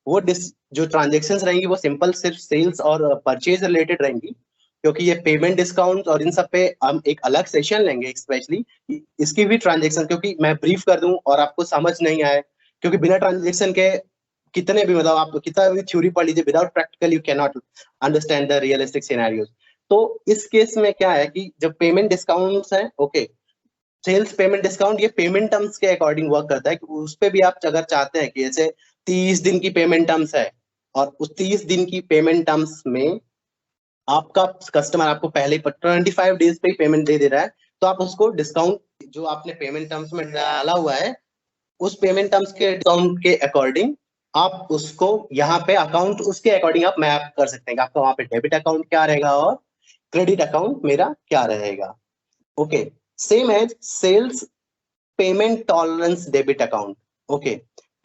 वो जो ट्रांजेक्शन्स रहेंगी वो सिंपल सिर्फ सेल्स और परचेज रिलेटेड रहेंगी, क्योंकि ये पेमेंट डिस्काउंट और इन सब पे हम एक अलग सेशन लेंगे स्पेशली इसकी भी ट्रांजेक्शन, क्योंकि मैं ब्रीफ कर दूं और आपको समझ नहीं आए, क्योंकि बिना ट्रांजेक्शन के कितने भी मतलब आप कितना भी थ्योरी पढ़ लीजिए, without practical you can not understand the realistic scenarios. तो इस केस में क्या है कि जब पेमेंट डिस्काउंट्स हैं, ओके, सेल्स पेमेंट डिस्काउंट ये पेमेंट टर्म्स के अकॉर्डिंग वर्क करता है कि उस पे भी आप अगर चाहते हैं कि जैसे 30 दिन की पेमेंट टर्म्स है और उस 30 दिन की पेमेंट टर्म्स में आपका कस्टमर आपको पहले 25 डेज पे पेमेंट दे रहा है, तो आप उसको डिस्काउंट जो आपने पेमेंट टर्म्स में डाला हुआ है उस पेमेंट टर्म्स के डिस्काउंट के अकॉर्डिंग आप उसको यहाँ पे अकाउंट उसके अकॉर्डिंग आप मैप कर सकते हैं कि आपका वहां पे डेबिट अकाउंट क्या रहेगा और क्रेडिट अकाउंट मेरा क्या रहेगा। Okay, same as sales payment tolerance debit account. Okay,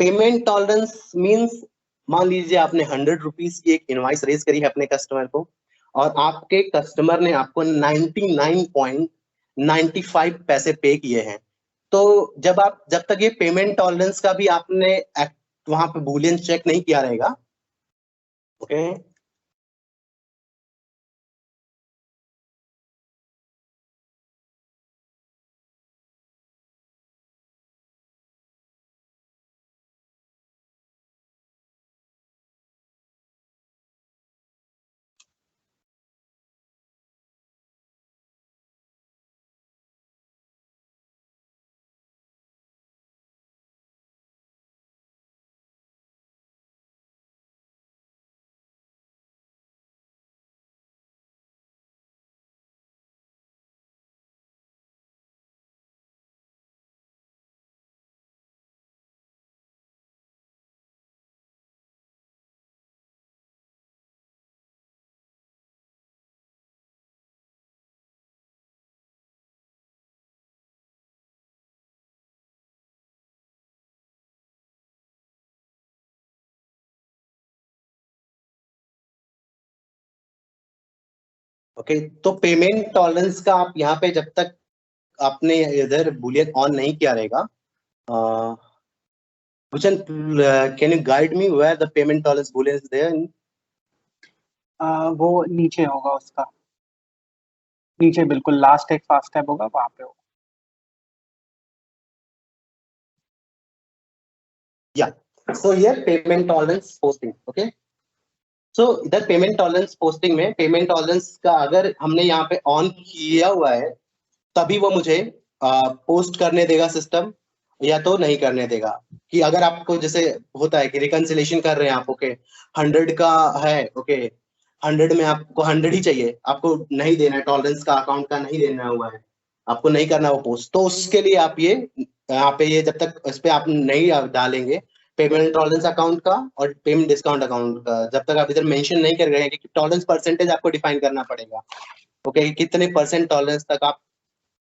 payment tolerance means मान लीजिए आपने 100 रुपीज की एक इनवॉइस रेज करी है अपने कस्टमर को और आपके कस्टमर ने आपको 99.95 पैसे पे किए हैं, तो जब तक ये पेमेंट टॉलरेंस का भी आपने वहां पे बूलियन चेक नहीं किया रहेगा, ओके, ओके। तो पेमेंट टॉलरेंस का आप यहाँ पे जब तक आपने इधर बूलियन ऑन नहीं किया रहेगा, Bhushan, can you guide me where the payment tolerance boolean is there? वो नीचे होगा उसका, नीचे बिल्कुल लास्ट एक फास्ट टैब होगा वहां पे होगा। Yeah. So here payment tolerance posting. Okay. So इधर पेमेंट टॉलरेंस पोस्टिंग में पेमेंट टॉलरेंस का अगर हमने यहाँ पे ऑन किया हुआ है तभी वो मुझे पोस्ट करने देगा सिस्टम, या तो नहीं करने देगा। कि अगर आपको जैसे होता है कि रिकंसिलेशन कर रहे हैं आप, ओके, 100 का है, ओके, 100 में आपको 100 ही चाहिए, आपको नहीं देना है, टॉलरेंस का अकाउंट का नहीं देना हुआ है, आपको नहीं करना वो पोस्ट, तो उसके लिए आप ये यहाँ पे ये जब तक इस पे आप नहीं डालेंगे पेमेंट टॉलरेंस अकाउंट का और पेमेंट डिस्काउंट अकाउंट का, जब तक आप इधर मेंशन नहीं कर रहे हैं कि टॉलरेंस परसेंटेज आपको डिफाइन करना पड़ेगा, ओके, कितने परसेंट टॉलरेंस तक आप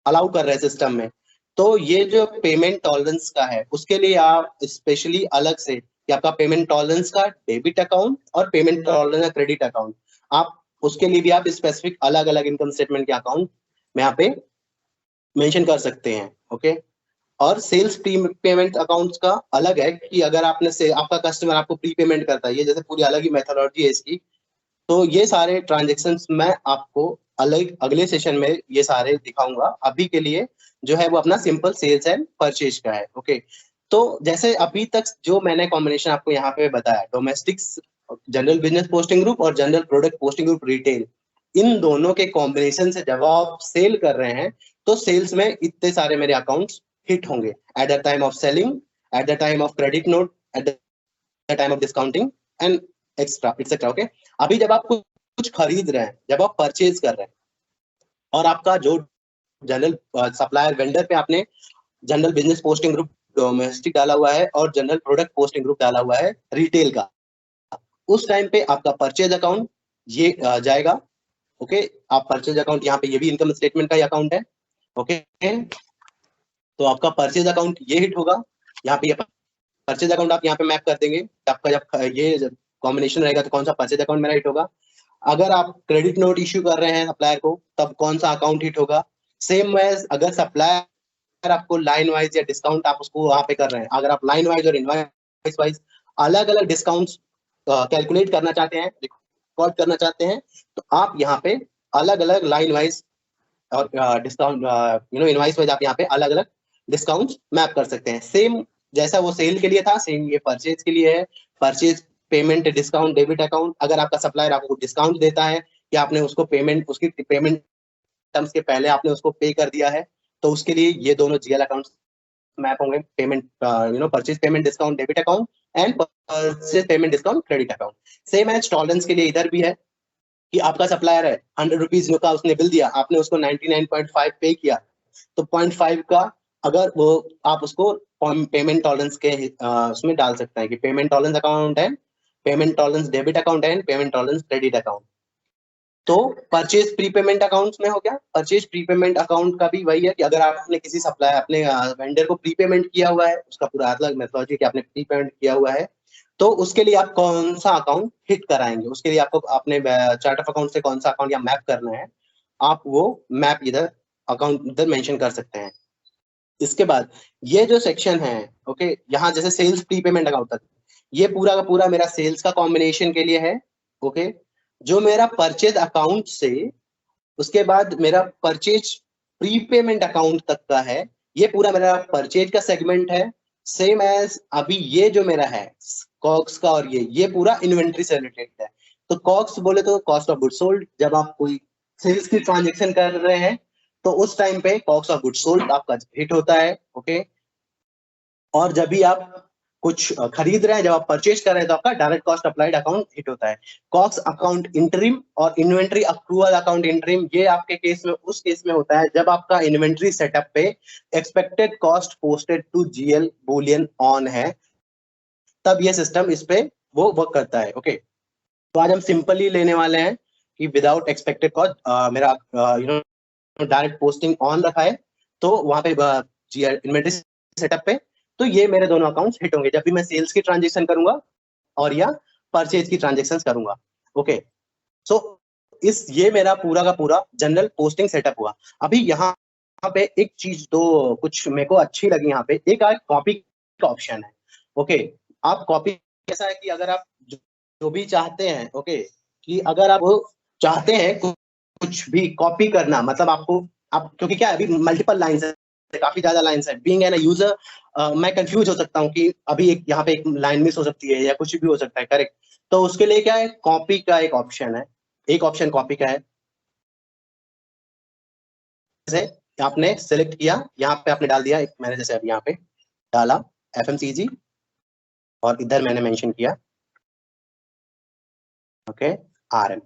अलाउ कर रहे हैं सिस्टम में। तो ये जो पेमेंट टॉलरेंस का है उसके लिए आप स्पेशली अलग से कि आपका पेमेंट टॉलरेंस का डेबिट अकाउंट और पेमेंट टॉलरेंस का क्रेडिट अकाउंट, आप उसके लिए भी आप स्पेसिफिक अलग अलग इनकम स्टेटमेंट के अकाउंट में यहाँ पे मेंशन कर सकते हैं। ओके, और सेल्स प्री पेमेंट अकाउंट्स का अलग है कि अगर आपने से आपका कस्टमर आपको प्री पेमेंट करता है, ये जैसे पूरी अलग ही मेथोडोलॉजी है इसकी, तो ये सारे ट्रांजेक्शन्स मैं आपको अलग अगले सेशन में ये सारे दिखाऊंगा। अभी के लिए जो है वो अपना सिंपल सेल्स एंड परचेज का है। ओके, तो जैसे अभी तक जो मैंने कॉम्बिनेशन आपको यहाँ पे बताया, domestic general business posting group और general product posting group retail, इन दोनों के कॉम्बिनेशन से जब आप सेल कर रहे हैं तो सेल्स में इतने सारे मेरे अकाउंट्स हिट होंगे at the time of selling, at the time of credit note, at the time of discounting and extra etcetera. Okay, अभी जब आप कुछ खरीद रहे हैं, जब आप परचेज कर रहे हैं और आपका जो जनरल सप्लायर वेंडर पे आपने general business posting group domestic डाला हुआ है और जनरल प्रोडक्ट पोस्टिंग ग्रुप डाला हुआ है रिटेल का, उस टाइम पे आपका परचेज अकाउंट ये जाएगा। ओके, आप परचेज अकाउंट यहाँ पे, ये भी इनकम स्टेटमेंट का ही अकाउंट है। ओके, तो आपका परचेज अकाउंट ये हिट होगा यहाँ पे, परचेज अकाउंट आप यहाँ पे मैप कर देंगे। आपका जब ये कॉम्बिनेशन रहेगा तो कौन सा परचेज अकाउंट मेरा हिट होगा। अगर आप क्रेडिट नोट इश्यू कर रहे हैं सप्लायर को, तब कौन सा अकाउंट हिट होगा। सेम वाइज अगर सप्लायर आपको लाइन वाइज या डिस्काउंट आप उसको वहां पे कर रहे हैं, अगर आप लाइन वाइज और इनवाइस वाइज अलग अलग डिस्काउंट कैलकुलेट करना चाहते हैं, रिकॉर्ड करना चाहते हैं, तो आप यहाँ पे अलग अलग लाइन वाइज और डिस्काउंट इनवाइस वाइज आप यहाँ पे अलग अलग डिस्काउंट मैप कर सकते हैं। सेम जैसा वो सेल के लिए था, सेम ये परचेज के लिए है। Purchase payment discount debit account, अगर आपका सप्लायर आपको डिस्काउंट देता है कि आपने उसको पेमेंट, उसकी पेमेंट टर्म्स के पहले आपने उसको पे कर दिया है, तो उसके लिए ये दोनों जीएल अकाउंट्स मैप होंगे। Payment purchase payment discount debit account and purchase payment discount credit account. Same as tolerance के लिए इधर भी है कि आपका सप्लायर है 100 रुपीज का उसने बिल दिया, आपने उसको 99.5 पे किया, तो 0.5 का अगर वो आप उसको पेमेंट टॉलरेंस के उसमें डाल सकते हैं कि पेमेंट टॉलरेंस अकाउंट है, पेमेंट टॉलरेंस डेबिट अकाउंट है, पेमेंट टॉलरेंस क्रेडिट अकाउंट। तो परचेज प्रीपेमेंट अकाउंट्स में हो गया। परचेज प्रीपेमेंट अकाउंट का भी वही है कि अगर आपने किसी सप्लायर अपने वेंडर को प्रीपेमेंट किया हुआ है, उसका पूरा अलग मेथोडोलॉजी कि आपने प्रीपेमेंट किया हुआ है, तो उसके लिए आप कौन सा अकाउंट हिट कराएंगे, उसके लिए आपको अपने चार्ट ऑफ अकाउंट से कौन सा अकाउंट या मैप करना है, आप वो मैप इधर अकाउंट इधर मेंशन कर सकते हैं। इसके बाद ये जो सेक्शन है, ओके, यहाँ जैसे सेल्स प्रीपेमेंट अकाउंट तक, ये पूरा का पूरा मेरा सेल्स का कॉम्बिनेशन के लिए है। ओके, जो मेरा परचेज अकाउंट से उसके बाद मेरा परचेज प्रीपेमेंट अकाउंट तक का है, ये पूरा मेरा परचेज का सेगमेंट है। सेम एज अभी ये जो मेरा है कॉक्स का, और ये पूरा इन्वेंट्री से रिलेटेड है। तो कॉक्स बोले तो कॉस्ट ऑफ गुड सोल्ड, जब आप कोई सेल्स की ट्रांजेक्शन कर रहे हैं तो उस टाइम पे कॉस्ट ऑफ गुड सोल्ड आपका हिट होता है। ओके, और जब भी आप कुछ खरीद रहे हैं, जब आप परचेज कर रहे हैं, तो आपका direct cost applied account hit होता है। कॉस्ट अकाउंट इंटरिम और इन्वेंट्री अक्रूवल अकाउंट इंटरिम, ये आपके केस में उस केस में होता है जब आपका इन्वेंट्री सेटअप पे expected cost posted to GL boolean on है, तब ये सिस्टम इस पे वो वर्क करता है। ओके, तो आज हम सिंपली लेने वाले हैं कि विदाउट एक्सपेक्टेड कॉस्ट मेरा डायरेक्ट पोस्टिंग ऑन रखा है, तो वहां पे इन्वेंट्री सेटअप पे, तो ये मेरे दोनों अकाउंट्स हिट होंगे जब भी मैं सेल्स की ट्रांजेक्शन करूंगा और या परचेज की ट्रांजेक्शन करूंगा। ओके, सो ये मेरा पूरा का पूरा जनरल पोस्टिंग सेटअप हुआ। अभी यहाँ पे एक चीज तो कुछ मेरे को अच्छी लगी, यहाँ पे एक कॉपी का ऑप्शन है। ओके, आप कॉपी कैसा है कि अगर आप जो भी चाहते हैं, ओके, कि अगर आप चाहते हैं कुछ भी कॉपी करना, मतलब आपको आप, क्योंकि क्या है अभी मल्टीपल लाइंस है, काफी ज्यादा लाइंस है, बीइंग एन यूजर मैं कंफ्यूज हो सकता हूँ कि अभी एक यहाँ पे एक लाइन मिस हो सकती है या कुछ भी हो सकता है, करेक्ट। तो उसके लिए क्या है, कॉपी का एक ऑप्शन है, एक ऑप्शन कॉपी का है। जैसे आपने सेलेक्ट किया, यहाँ पे आपने डाल दिया, एक मैंने जैसे अभी यहाँ पे डाला एफएमसीजी और इधर मैंने मेंशन किया ओके आरएम,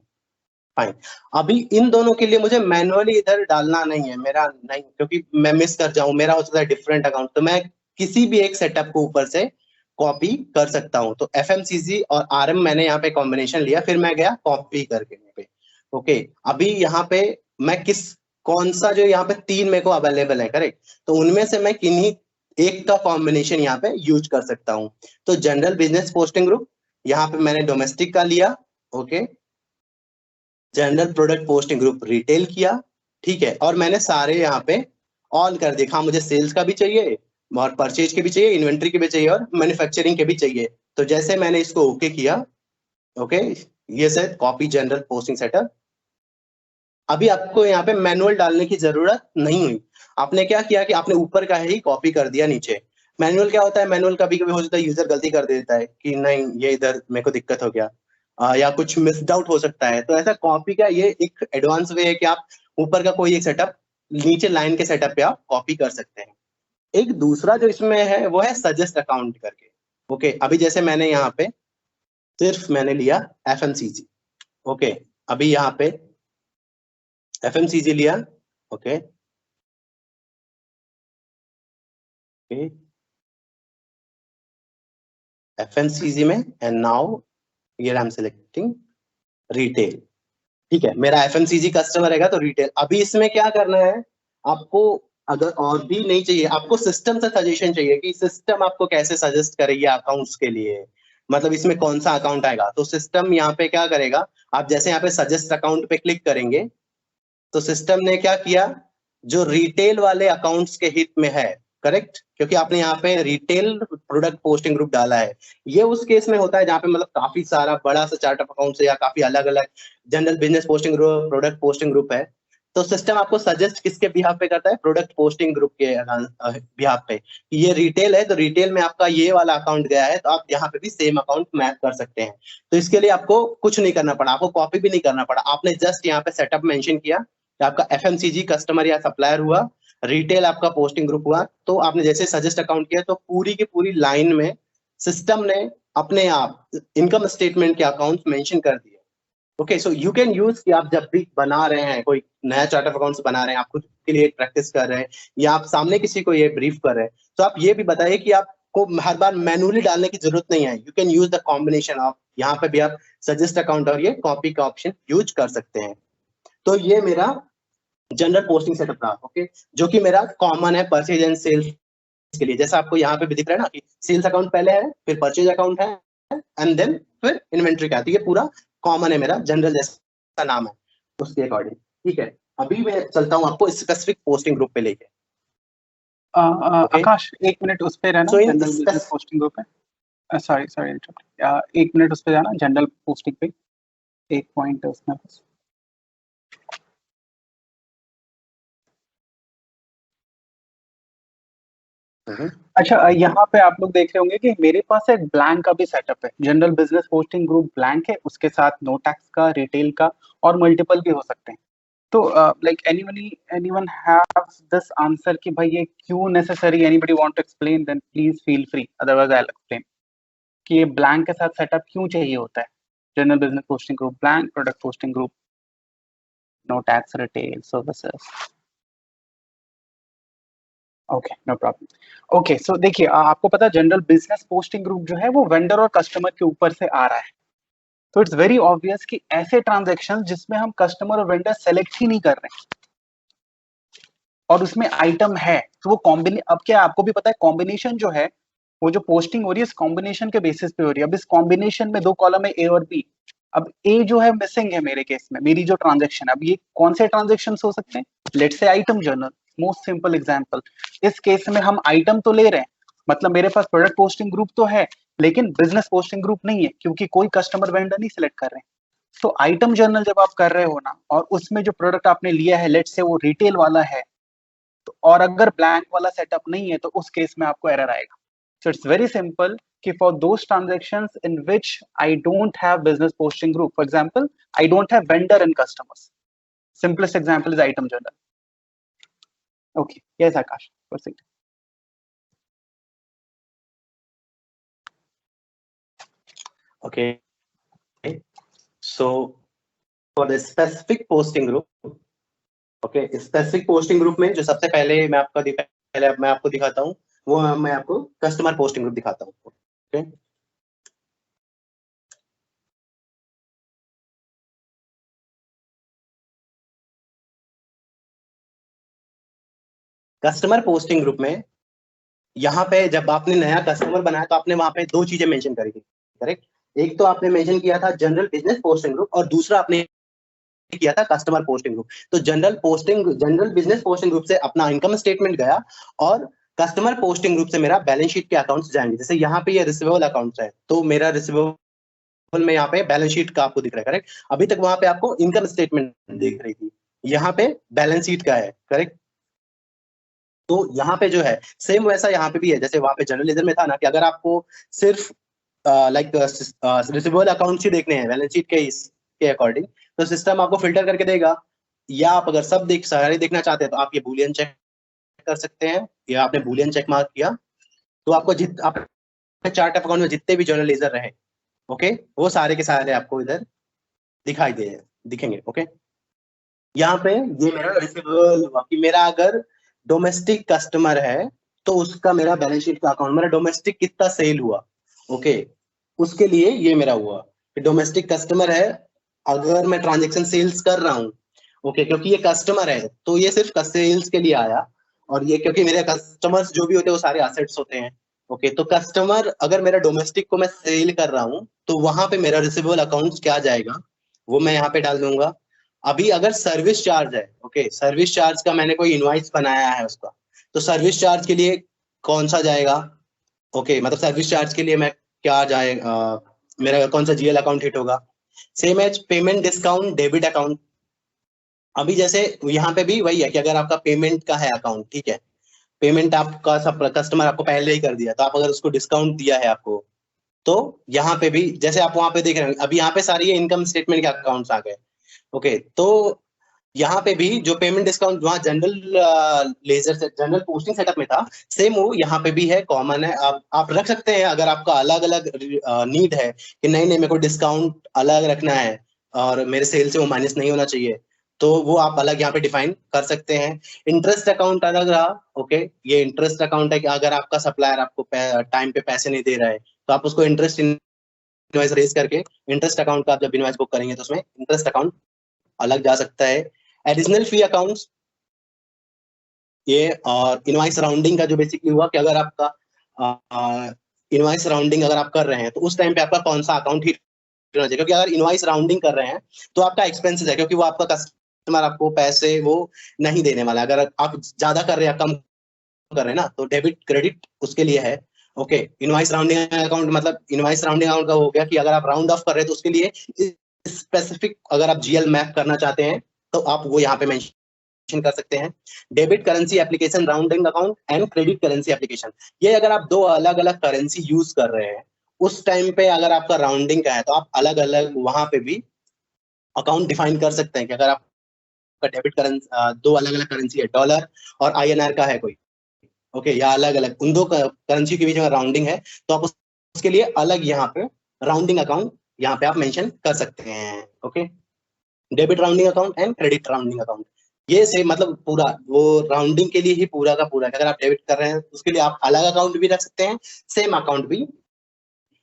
फाइन। अभी इन दोनों के लिए मुझे मैनुअली इधर डालना नहीं है, मेरा नहीं, क्योंकि मैं मिस कर जाऊं, मेरा हो सकता है डिफरेंट अकाउंट, तो मैं किसी भी एक सेटअप को ऊपर से कॉपी कर सकता हूं। तो एफएमसीजी और आरएम मैंने यहाँ पे कॉम्बिनेशन लिया, फिर मैं गया कॉपी करके यहाँ पे। ओके, अभी यहाँ पे मैं कौन सा जो यहाँ पे 3 मेरे को अवेलेबल है, करेक्ट, तो उनमें से मैं किन्हीं एक का कॉम्बिनेशन यहाँ पे यूज कर सकता हूँ। तो जनरल बिजनेस पोस्टिंग ग्रुप, यहाँ पे मैंने डोमेस्टिक का लिया। Okay, general product posting group retail किया, ठीक है, और मैंने सारे यहाँ पे ऑन कर दिया। मुझे सेल्स का भी चाहिए और परचेज के भी चाहिए, इन्वेंट्री के भी चाहिए और मैन्युफैक्चरिंग के भी चाहिए। तो जैसे मैंने इसको ओके किया, ओके, ये से कॉपी जनरल पोस्टिंग सेटअप। अभी आपको यहाँ पे मैनुअल डालने की जरूरत नहीं हुई। आपने क्या किया कि आपने ऊपर का ही कॉपी कर दिया नीचे। मैनुअल क्या होता है, मैनुअल कभी कभी हो जाता है यूजर गलती कर देता है कि नहीं ये इधर मेरे को दिक्कत हो गया, या कुछ मिस्ड आउट हो सकता है। तो ऐसा कॉपी का ये एक एडवांस वे है कि आप ऊपर का कोई एक सेटअप नीचे लाइन के सेटअप पे आप कॉपी कर सकते हैं। एक दूसरा जो इसमें है वो है सजेस्ट अकाउंट करके। ओके, अभी जैसे मैंने यहाँ पे सिर्फ मैंने लिया एफएमसीजी। ओके, अभी यहाँ पे एफएमसीजी लिया। ओके, FMCG में, and now here I am selecting retail. ठीक है, मेरा FMCG कस्टमर रहेगा तो रिटेल। अभी इसमें क्या करना है आपको, अगर और भी नहीं चाहिए, आपको सिस्टम से सजेशन चाहिए कि सिस्टम आपको कैसे सजेस्ट करेगी अकाउंट्स के लिए, मतलब इसमें कौन सा अकाउंट आएगा। तो सिस्टम यहाँ पे क्या करेगा, आप जैसे यहाँ पे सजेस्ट अकाउंट पे क्लिक करेंगे तो सिस्टम ने क्या किया, जो रिटेल वाले अकाउंट्स के हित में है, करेक्ट, क्योंकि आपने यहाँ पे रिटेल प्रोडक्ट पोस्टिंग ग्रुप डाला है। ये उस केस में होता है जहाँ पे मतलब काफी सारा बड़ा सा चार्ट ऑफ अकाउंट्स है या काफी अलग अलग general business posting group, product posting group है। तो सिस्टम आपको सजेस्ट किसके बिहाफ पे करता है, प्रोडक्ट पोस्टिंग ग्रुप के बिहाफ पे। ये रिटेल है तो रिटेल में आपका ये वाला अकाउंट गया है, तो आप यहाँ पे भी सेम अकाउंट मैप कर सकते हैं। तो इसके लिए आपको कुछ नहीं करना पड़ा, आपको कॉपी भी नहीं करना पड़ा, आपने जस्ट यहाँ पे सेटअप मेंशन किया कि आपका FMCG कस्टमर या सप्लायर हुआ, रिटेल आपका पोस्टिंग ग्रुप हुआ। तो आपने जैसे सजेस्ट अकाउंट किया तो पूरी की पूरी लाइन में सिस्टम ने अपने आप इनकम स्टेटमेंट के अकाउंट्स मेंशन कर दिए। Okay, so you can use कि आप जब भी बना रहे हैं, कोई नया चार्ट ऑफ अकाउंट्स बना रहे हैं, आप खुद के लिए प्रैक्टिस कर रहे हैं या आप सामने किसी को ये ब्रीफ कर रहे हैं, तो आप ये भी बताइए कि आपको हर बार मैनुअली डालने की जरूरत नहीं है। You can use the combination of, यहाँ पे भी आप सजेस्ट अकाउंट और ये कॉपी का ऑप्शन यूज कर सकते हैं। तो ये मेरा जनरल पोस्टिंग सेटअप रहा, ओके, जो कि मेरा कॉमन है परचेज एंड सेल्स के लिए। जैसा आपको यहाँ पे भी दिख रहा है ना कि सेल्स अकाउंट पहले है, फिर परचेज अकाउंट है, एंड देन फिर इन्वेंट्री का। तो ये पूरा कॉमन है, मेरा जनरल जैसा नाम है उसके अकॉर्डिंग। ठीक है, अभी मैं चलता हूँ आपको स्पेसिफिक पोस्टिंग ग्रुप पे लेके। आकाश, एक मिनट उस पे रहना, जनरल बिजनेस पोस्टिंग ग्रुप पे। सॉरी एक मिनट उस पे जाना, जनरल पोस्टिंग पे एक पॉइंट है उसमें बस। अच्छा, यहाँ पे आप लोग देख रहे होंगे कि मेरे पास एक ब्लैंक का भी सेटअप है। General business posting group blank है, उसके साथ नो टैक्स का, रिटेल का और मल्टीपल भी हो सकते हैं। तो like anyone have this answer कि भाई ये क्यों necessary, anybody want to explain, then please feel free, otherwise I will explain कि ये ब्लैंक के साथ सेटअप क्यों चाहिए होता है। General business posting group blank, product posting group no tax, retail, services. Okay, no problem. Okay, so देखिए, आपको पता है जनरल बिजनेस पोस्टिंग ग्रुप जो है वो वेंडर और कस्टमर के ऊपर से आ रहा है। तो इट्स वेरी ऑब्वियस कि ऐसे ट्रांजैक्शंस जिसमें हम कस्टमर और वेंडर सेलेक्ट ही नहीं कर रहे और उसमें आइटम है, तो वो अब क्या आपको भी पता है कॉम्बिनेशन जो है वो जो पोस्टिंग हो रही है इस कॉम्बिनेशन के बेसिस पे हो रही है। अब इस कॉम्बिनेशन में दो कॉलम है, ए और बी। अब ए जो है मिसिंग है मेरे केस में, मेरी जो ट्रांजेक्शन। अब ये कौन से ट्रांजेक्शन हो सकते हैं, let's say item journal, most simple example. इस केस में हम आइटम तो ले रहे हैं, मतलब मेरे पास प्रोडक्ट पोस्टिंग ग्रुप तो है लेकिन बिजनेस पोस्टिंग ग्रुप नहीं है, क्योंकि कोई कस्टमर वेंडर नहीं सिलेक्ट कर रहे हैं। तो आइटम जर्नल जब आप कर रहे हो ना, और उसमें जो प्रोडक्ट आपने लिया है लेट्स से वो रिटेल वाला है, तो और अगर ब्लैंक वाला सेटअप नहीं है तो उस केस में आपको एरर आएगा। So it's very simple कि for those transactions in which I don't have business posting group, for example, I don't have vendor and customers. Simplest example is item journal. Okay, yes, Akash, proceed. Okay, so for the specific posting group, okay, specific posting group में जो सबसे पहले मैं आपको दिखाता हूँ, वो मैं आपको कस्टमर पोस्टिंग ग्रुप दिखाता हूँ। ओके, कस्टमर पोस्टिंग ग्रुप में यहाँ पे जब आपने नया कस्टमर बनाया तो आपने वहां पे दो चीजें मेंशन करी थी, करेक्ट। एक तो आपने मेंशन किया था जनरल बिजनेस पोस्टिंग ग्रुप और दूसरा आपने किया था कस्टमर पोस्टिंग ग्रुप। तो जनरल बिजनेस पोस्टिंग ग्रुप से अपना इनकम स्टेटमेंट गया और कस्टमर पोस्टिंग ग्रुप से मेरा बैलेंस शीट के अकाउंट्स जाएंगे। जैसे यहाँ पे ये रिसीवेबल अकाउंट्स है तो मेरा रिसीवेबल में यहाँ पे बैलेंस शीट का आपको दिख रहा है, करेक्ट। अभी तक वहां पे आपको इनकम स्टेटमेंट दिख रही थी, यहाँ पे बैलेंस शीट का है, करेक्ट। तो यहाँ पे जो है सेम वैसा यहाँ पे भी है, जैसे वहां पे जनरल लेजर में था ना कि अगर आपको सिर्फ लाइक रिसीवेबल अकाउंट्स ही देखने हैं बैलेंस शीट के अकॉर्डिंग, तो सिस्टम आपको फिल्टर करके देगा। या आप अगर सब सारे देखना चाहते हैं तो आप ये बूलियन चेक कर सकते हैं, या आपने बूलियन चेक मार्क किया तो आपको आपके चार्ट ऑफ अकाउंट में जितने भी जनरल लेजर रहे, ओके, वो सारे के सारे आपको इधर दिखाई दिखेंगे। ओके, यहाँ पे ये मेरा रिसीवेबल हुआ कि मेरा अगर डोमेस्टिक कस्टमर है तो उसका मेरा बैलेंस शीट का अकाउंट, मेरा डोमेस्टिक कितना सेल हुआ, ओके, उसके लिए ये मेरा हुआ कि डोमेस्टिक कस्टमर है, अगर मैं ट्रांजेक्शन सेल्स कर रहा हूँ, ओके, क्योंकि ये कस्टमर है तो ये सिर्फ सेल्स के लिए आया, और ये क्योंकि मेरे कस्टमर्स जो भी होते हैं वो सारे एसेट्स होते हैं। ओके, तो कस्टमर अगर मेरा डोमेस्टिक को मैं सेल कर रहा हूँ तो वहां पे मेरा रिसीवेबल अकाउंट क्या जाएगा वो मैं यहाँ पे डाल दूंगा। अभी अगर सर्विस चार्ज है, ओके, सर्विस चार्ज का मैंने कोई इनवॉइस बनाया है उसका, तो सर्विस चार्ज के लिए कौन सा जाएगा? ओके, मतलब सर्विस चार्ज के लिए मैं क्या जाएगा, मेरा कौन सा जीएल अकाउंट हिट होगा? Same as payment discount debit account. अभी जैसे यहाँ पे भी वही है कि अगर आपका पेमेंट का है अकाउंट, ठीक है, पेमेंट आपका सब कस्टमर आपको पहले ही कर दिया, तो आप अगर उसको डिस्काउंट दिया है आपको, तो यहाँ पे भी जैसे आप वहां पे देख रहे हैं, अभी यहाँ पे सारी इनकम स्टेटमेंट के अकाउंट्स आ गए। ओके, तो यहाँ पे भी जो पेमेंट डिस्काउंट वहाँ जनरल लेजर से जनरल पोस्टिंग सेटअप में था, सेम वो यहाँ पे भी है, कॉमन है। आप रख सकते हैं अगर आपका अलग अलग नीड है कि नहीं नहीं मेरे को डिस्काउंट अलग रखना है और मेरे सेल से वो माइनस नहीं होना चाहिए, तो वो आप अलग यहाँ पे डिफाइन कर सकते हैं। इंटरेस्ट अकाउंट अलग रहा। ओके, ये इंटरेस्ट अकाउंट है कि अगर आपका सप्लायर आपको टाइम पे पैसे नहीं दे रहा है तो आप उसको इंटरेस्ट इनवॉइस रेज करके इंटरेस्ट अकाउंट का आप जब इनवॉइस बुक करेंगे तो उसमें इंटरेस्ट अकाउंट अलग जा सकता है। एडिशनल फी अकाउंट्स ये, और इनवॉइस राउंडिंग का जो बेसिकली हुआ कि अगर आपका इनवॉइस राउंडिंग अगर आप कर रहे हैं तो उस टाइम पे आपका कौन सा अकाउंट हिट होना चाहिए, क्योंकि अगर इनवॉइस राउंडिंग कर रहे हैं तो आपका एक्सपेंसेस है, क्योंकि वो आपका कस्टमर आपको पैसे वो नहीं देने वाला। अगर आप ज्यादा कर रहे हैं कम कर रहे हैं ना, तो डेबिट क्रेडिट उसके लिए है। ओके, इनवॉइस राउंडिंग अकाउंट मतलब इनवॉइस राउंडिंग अकाउंट का हो गया कि अगर आप राउंड ऑफ कर रहे हैं तो उसके लिए स्पेसिफिक अगर आप जीएल मैप करना चाहते हैं तो आप वो यहाँ पे मेंशन कर सकते हैं। Debit currency application rounding account and credit currency application, ये अगर आप दो अलग अलग करेंसी यूज कर रहे हैं उस टाइम पे अगर आपका राउंडिंग का है तो आप अलग अलग वहां पे भी अकाउंट डिफाइन कर सकते हैं कि अगर आपका डेबिट करेंसी दो अलग अलग करेंसी है, डॉलर और आईएनआर का है कोई, ओके, या अलग अलग उन दो करेंसी के बीच में राउंडिंग है तो आप उसके लिए अलग यहाँ पे राउंडिंग अकाउंट यहाँ पे आप मेंशन कर सकते हैं। Okay, debit rounding account and credit rounding account, ये से मतलब पूरा वो राउंडिंग के लिए ही पूरा का पूरा, अगर आप डेबिट कर रहे हैं उसके लिए आप अलग अकाउंट भी रख सकते हैं, सेम अकाउंट भी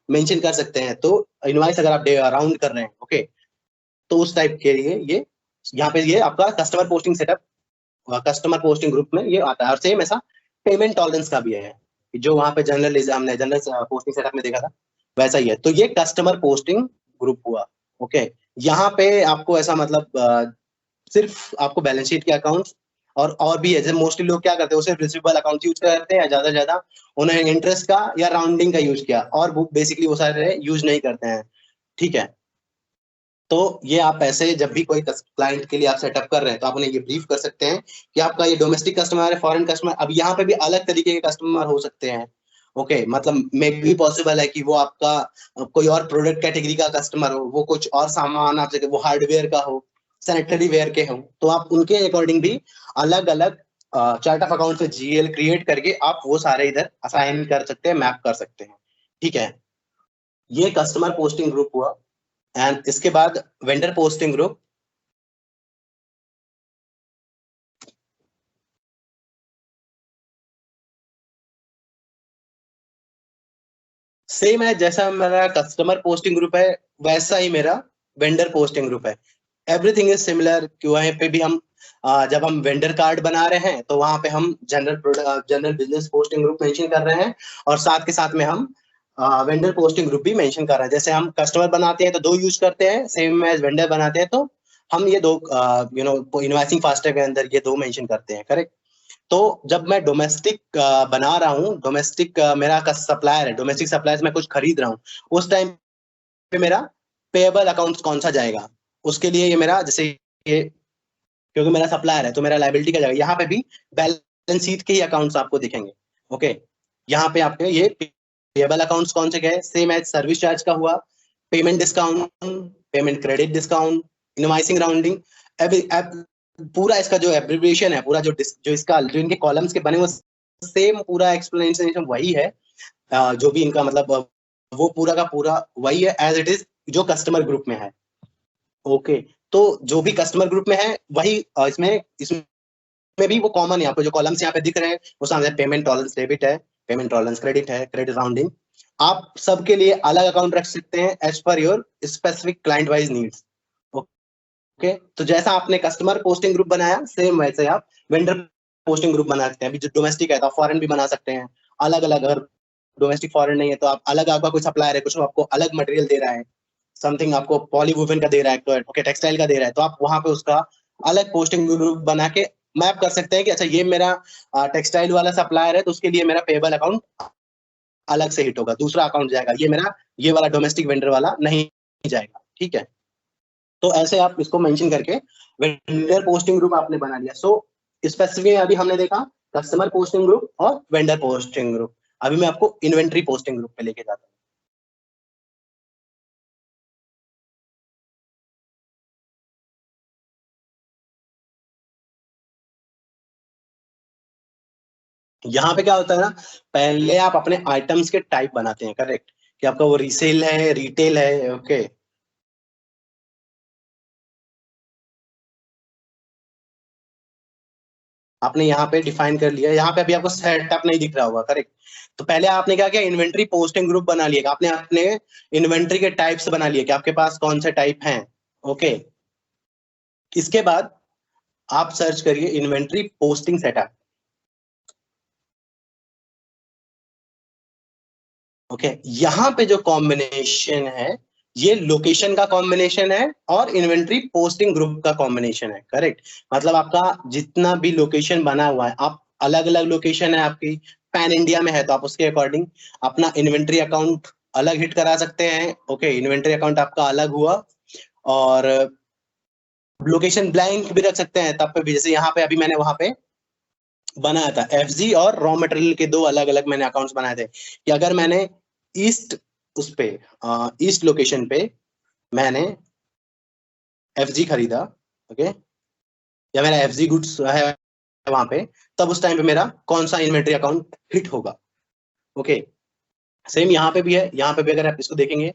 मेंशन कर सकते हैं। तो इनवॉइस अगर आप राउंड कर रहे हैं, ओके, तो उस टाइप के लिए ये यहाँ पे ये आपका customer posting setup, customer posting group में ये आता है। और सेम ऐसा पेमेंट टॉलरेंस का भी है, जो वहां पे हमने जनरल पोस्टिंग सेटअप में देखा था वैसा ही है। तो ये कस्टमर पोस्टिंग ग्रुप हुआ। ओके, यहाँ पे आपको ऐसा मतलब सिर्फ आपको बैलेंस शीट के अकाउंट और भी है, जैसे मोस्टली लोग क्या करते हैं सिर्फ रिसीवेबल अकाउंट यूज करते हैं, ज्यादा ज्यादा उन्हें इंटरेस्ट का या राउंडिंग का यूज किया, और वो बेसिकली वो सारे यूज नहीं करते हैं। ठीक है, तो ये आप ऐसे जब भी कोई क्लाइंट के लिए आप सेटअप कर रहे हैं तो आप उन्हें ये ब्रीफ कर सकते हैं कि आपका ये डोमेस्टिक कस्टमर है, फॉरेन कस्टमर। अब यहाँ पे भी अलग तरीके के कस्टमर हो सकते हैं। ओके, मतलब मे भी पॉसिबल है कि वो आपका कोई और प्रोडक्ट कैटेगरी का कस्टमर हो, वो कुछ और सामान आपसे, वो हार्डवेयर का हो, सैनिटरी वेयर के हो, तो आप उनके अकॉर्डिंग भी अलग अलग चार्ट ऑफ अकाउंट से जीएल क्रिएट करके आप वो सारे इधर असाइन कर सकते हैं, मैप कर सकते हैं। ठीक है, ये कस्टमर पोस्टिंग ग्रुप हुआ। एंड इसके बाद वेंडर पोस्टिंग ग्रुप। सेम है, जैसा मेरा कस्टमर पोस्टिंग ग्रुप है वैसा ही मेरा वेंडर पोस्टिंग ग्रुप है। एवरीथिंग इज सिमिलर कि वहीं पे भी हम जब हम वेंडर कार्ड बना रहे हैं तो वहां पे हम general business posting group mention कर रहे हैं, और साथ के साथ में हम वेंडर पोस्टिंग ग्रुप भी मेंशन कर रहे हैं। जैसे हम कस्टमर बनाते हैं तो दो यूज करते हैं, सेम एज वेंडर बनाते हैं तो हम ये दो इनवॉइसिंग फास्टर के अंदर ये दो मेंशन करते हैं। करेक्ट। तो जब मैं डोमेस्टिक बना रहा हूँ, डोमेस्टिक मेरा सप्लायर है, डोमेस्टिक सप्लायर मैं कुछ खरीद रहा हूँ, उस टाइम पे मेरा पेएबल अकाउंट कौन सा जाएगा, उसके लिए ये मेरा जैसे ये, क्योंकि मेरा सप्लायर है तो मेरा लायबिलिटी का जाएगा। यहाँ पे भी बैलेंस शीट के ही अकाउंट्स आपको दिखेंगे। ओके, यहाँ पे आपके ये पेएबल अकाउंट्स कौन से गए, सेम एज सर्विस चार्ज का हुआ, payment discount, payment credit discount, invoicing rounding, पूरा इसका जो एब्रिविएशन है, पूरा जो इसका जो इनके कॉलम्स के बने हुए सेम पूरा एक्सप्लेनेशन वही है, जो भी इनका मतलब वो पूरा का पूरा वही है एज इट इज जो कस्टमर ग्रुप में है। ओके, तो जो भी कस्टमर ग्रुप में है वही इसमें भी वो कॉमन है। आपको जो कॉलम्स यहाँ पे दिख रहे हैं वो सामने पेमेंट टॉलरेंस डेबिट है, पेमेंट टॉलरेंस क्रेडिट है, क्रेडिट राउंडिंग, आप सबके लिए अलग अकाउंट रख सकते हैं as per your specific client wise needs. Okay, तो जैसा आपने कस्टमर पोस्टिंग ग्रुप बनाया, सेम वैसे आप वेंडर पोस्टिंग ग्रुप बना सकते हैं। अभी जो डोमेस्टिक है तो आप फॉरेन भी बना सकते हैं अलग अलग। अगर डोमेस्टिक फॉरेन नहीं है तो आप अलग, आपका कोई सप्लायर है, कुछ आपको अलग मटेरियल दे रहा है, समथिंग आपको पॉलीवुवन का दे रहा है, तो ओके टेक्सटाइल का दे रहा है, तो आप वहां पे उसका अलग पोस्टिंग ग्रुप बना के मैप कर सकते हैं कि अच्छा ये मेरा टेक्सटाइल वाला सप्लायर है तो उसके लिए मेरा पेबल अकाउंट अलग से हिट होगा, दूसरा अकाउंट जाएगा, ये मेरा ये वाला डोमेस्टिक वेंडर वाला नहीं जाएगा। ठीक है, तो ऐसे आप इसको मेंशन करके वेंडर पोस्टिंग ग्रुप आपने बना लिया। सो स्पेसिफिक अभी हमने देखा कस्टमर पोस्टिंग ग्रुप और वेंडर पोस्टिंग ग्रुप। अभी मैं आपको इन्वेंट्री पोस्टिंग ग्रुप पे लेके जाता हूँ। यहाँ पे क्या होता है ना, पहले आप अपने आइटम्स के टाइप बनाते हैं, करेक्ट, कि आपका वो रीसेल है, रिटेल है, ओके। आपने यहाँ पे डिफाइन कर लिया, यहाँ पे अभी आपको सेटअप नहीं दिख रहा होगा, करेक्ट। तो पहले आपने क्या किया, इन्वेंट्री पोस्टिंग ग्रुप बना लिया, आपने अपने इन्वेंट्री के टाइप्स बना लिए कि आपके पास कौन से टाइप हैं, ओके। इसके बाद आप सर्च करिए इन्वेंट्री पोस्टिंग सेटअप, ओके। यहाँ पे जो कॉम्बिनेशन है ये लोकेशन का कॉम्बिनेशन है और इन्वेंट्री पोस्टिंग ग्रुप का कॉम्बिनेशन है, करेक्ट। मतलब आपका जितना भी लोकेशन बना हुआ है, आप अलग अलग लोकेशन है आपकी, पैन इंडिया में है तो आप उसके अकॉर्डिंग अपना इन्वेंट्री अकाउंट अलग हिट करा सकते हैं, ओके। इन्वेंट्री अकाउंट आपका अलग हुआ और लोकेशन ब्लैंक भी रख सकते हैं तब पे भी, जैसे यहाँ पे अभी मैंने वहां पे बनाया था एफजी और रॉ मटेरियल के दो अलग अलग मैंने अकाउंट्स बनाए थे कि अगर मैंने ईस्ट उस पे ईस्ट लोकेशन पे मैंने एफजी खरीदा, ओके, या मेरा एफजी गुड्स है वहां पे, तब उस टाइम पे मेरा कौन सा इन्वेंट्री अकाउंट हिट होगा, ओके। सेम यहाँ पे भी है, यहाँ पे भी अगर आप इसको देखेंगे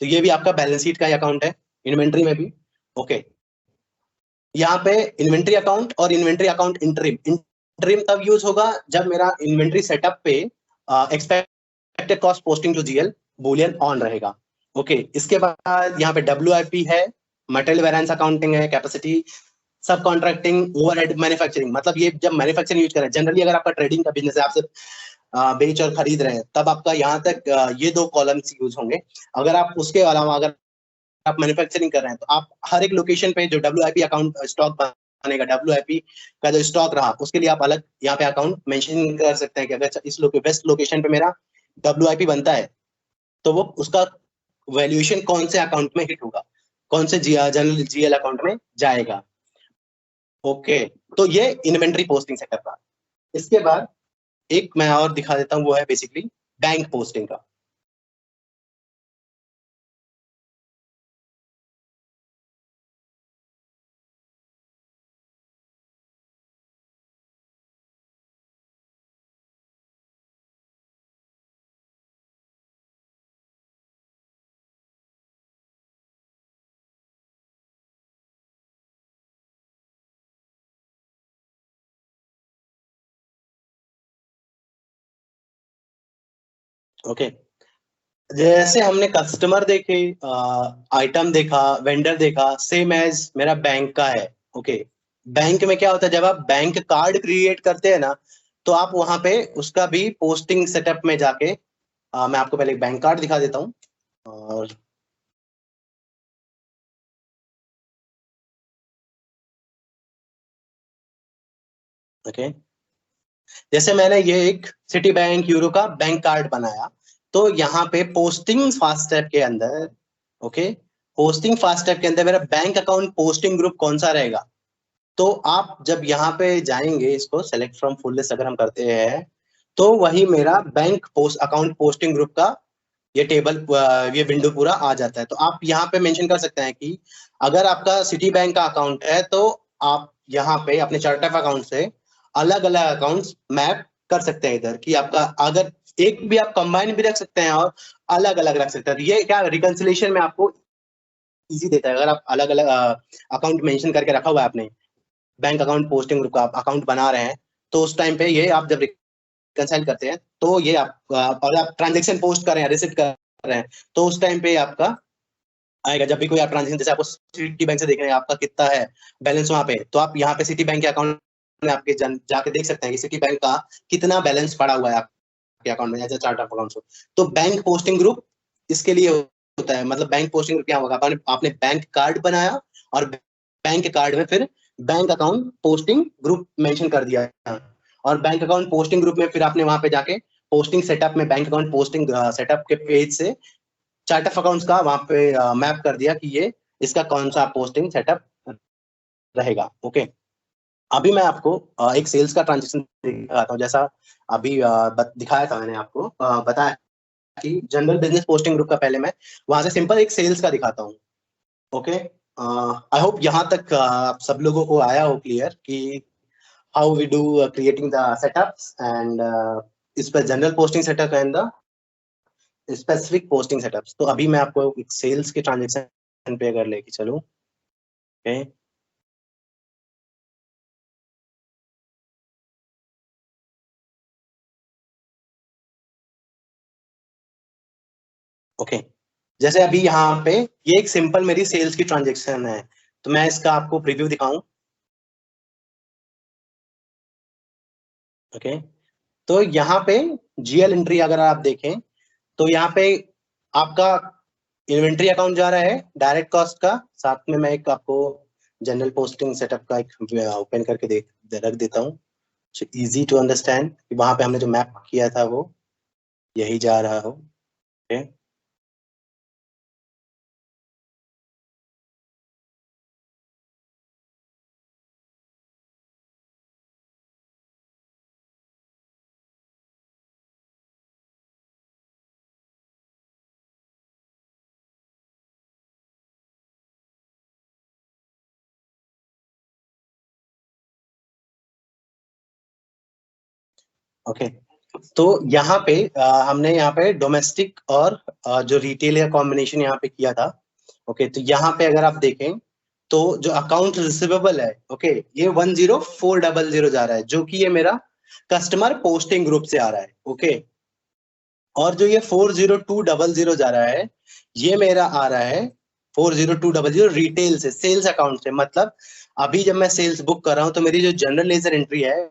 तो ये भी आपका बैलेंस शीट का अकाउंट है, इन्वेंट्री में भी, ओके। यहाँ पे इन्वेंट्री अकाउंट और इन्वेंट्री अकाउंट इंटरिम, इंटरिम तब यूज होगा जब मेरा इन्वेंट्री सेटअप पे expected cost posting to GL boolean on रहेगा, ओके। इसके बाद यहाँ पे डब्ल्यूआईपी है, मटेरियल वेरिएंस अकाउंटिंग है, capacity subcontracting, overhead manufacturing. मतलब ये जब मैन्युफैक्चरिंग यूज करें, जनरली अगर आपका ट्रेडिंग का बिजनेस है, आप सिर्फ बेच और खरीद रहे हैं, तब आपका यहाँ तक ये दो कॉलम्स यूज होंगे। अगर आप उसके अलावा अगर आप मैन्युफैक्चरिंग कर रहे हैं तो आप हर एक लोकेशन पे जो डब्ल्यूआईपी अकाउंट स्टॉक बनेगा, डब्ल्यूआईपी का जो स्टॉक रहा उसके लिए आप अलग यहाँ पे अकाउंट मेंशन कर सकते हैं कि अगर इस वेस्ट लोकेशन पे मेरा डब्ल्यूआईपी बनता है तो वो उसका वैल्यूएशन कौन से अकाउंट में हिट होगा, कौन से जनरल जीएल अकाउंट में जाएगा, ओके। तो ये इन्वेंट्री पोस्टिंग सेटअप का। इसके बाद एक मैं और दिखा देता हूँ, वो है बेसिकली बैंक पोस्टिंग का। ओके, जैसे हमने कस्टमर देखे, आइटम देखा, वेंडर देखा, सेम एज मेरा बैंक का है, ओके। बैंक में क्या होता है, जब आप बैंक कार्ड क्रिएट करते हैं ना, तो आप वहां पे उसका भी पोस्टिंग सेटअप में जाके मैं आपको पहले एक बैंक कार्ड दिखा देता हूँ और ओके। जैसे मैंने ये एक सिटी बैंक यूरो का बैंक कार्ड बनाया, तो यहाँ पे पोस्टिंग फास्ट टैग के अंदर, ओके, पोस्टिंग फास्ट टैग के अंदर मेरा बैंक अकाउंट पोस्टिंग ग्रुप कौन सा रहेगा। तो आप जब यहाँ पे जाएंगे, इसको सेलेक्ट फ्रॉम फुल लिस्ट अगर हम करते हैं, तो वही मेरा bank post account posting group का ये टेबल, ये विंडो पूरा आ जाता है। तो आप यहाँ पे मेंशन कर सकते हैं कि अगर आपका सिटी बैंक का अकाउंट है तो आप यहाँ पे अपने चार्ट ऑफ अकाउंट से अलग अलग अकाउंट्स मैप कर सकते हैं इधर, कि आपका अगर एक भी आप कंबाइन भी रख सकते हैं और अलग अलग रख सकते हैं। ये क्या रिकंसिलेशन में आपको इजी देता है, अगर आप अलग अलग अकाउंट मेंशन करके रखा हुआ है आपने बैंक अकाउंट पोस्टिंग ग्रुप का अकाउंट बना रहे हैं, तो उस टाइम पे ये आप जब रिकंसाइल करते हैं तो ये और आप ट्रांजेक्शन पोस्ट कर रहे हैं, रिसीव कर रहे हैं, तो उस टाइम पे आपका आएगा। जब भी कोई आप ट्रांजेक्शन, जैसे आपको सिटी बैंक से देख रहे हैं आपका कितना है बैलेंस वहां पे, तो आप यहाँ पे सिटी बैंक के अकाउंट में आपके जाके देख सकते हैं कि सिटी बैंक का कितना बैलेंस पड़ा हुआ है आपके अकाउंट में, as a chart of accounts. तो बैंक पोस्टिंग ग्रुप इसके लिए होता है। मतलब बैंक पोस्टिंग ग्रुप क्या होगा, आपने बैंक कार्ड बनाया और बैंक कार्ड में फिर bank account posting group mention कर दिया, और बैंक अकाउंट पोस्टिंग ग्रुप में फिर आपने वहां पे जाके पोस्टिंग सेटअप में बैंक अकाउंट पोस्टिंग सेटअप के पेज से चार्ट ऑफ अकाउंट्स का वहां पे मैप कर दिया कि ये इसका कौन सा पोस्टिंग सेटअप रहेगा। ओके, अभी मैं आपको एक सेल्स का ट्रांजेक्शन दिखाता हूँ। जैसा अभी दिखाया था मैंने आपको, बताया कि जनरल बिजनेस पोस्टिंग ग्रुप का पहले मैं वहां से सिंपल एक सेल्स का दिखाता हूँ। ओके, आई होप यहाँ तक आप सब लोगों को आया हो क्लियर कि how we do creating the setups and इस पर general posting setup and the specific posting setups. तो अभी मैं आपको एक सेल्स के ट्रांजेक्शन पे अगर लेके चलूं, ओके, ओके, जैसे अभी यहाँ पे ये एक सिंपल मेरी सेल्स की ट्रांजेक्शन है, तो मैं इसका आपको प्रीव्यू दिखाऊं। ओके, तो यहाँ पे जीएल एंट्री अगर आप देखें तो यहाँ पे आपका इन्वेंट्री अकाउंट जा रहा है डायरेक्ट कॉस्ट का, साथ में मैं एक आपको जनरल पोस्टिंग सेटअप का एक ओपन करके रख देता हूँ, इजी टू अंडरस्टैंड। वहां पे हमने जो मैप किया था वो यही जा रहा हो। ओके, ओके, तो यहाँ पे हमने यहाँ पे डोमेस्टिक और जो रिटेल का कॉम्बिनेशन यहाँ पे किया था। ओके, तो यहाँ पे अगर आप देखें तो जो अकाउंट रिसीवेबल है, ओके, ये 10400 जा रहा है, जो कि ये मेरा कस्टमर पोस्टिंग ग्रुप से आ रहा है। ओके, और जो ये 40200 जा रहा है, ये मेरा आ रहा है 40200 रिटेल से, सेल्स अकाउंट से। मतलब अभी जब मैं सेल्स बुक कर रहा हूँ तो मेरी जो जनरल लेजर एंट्री है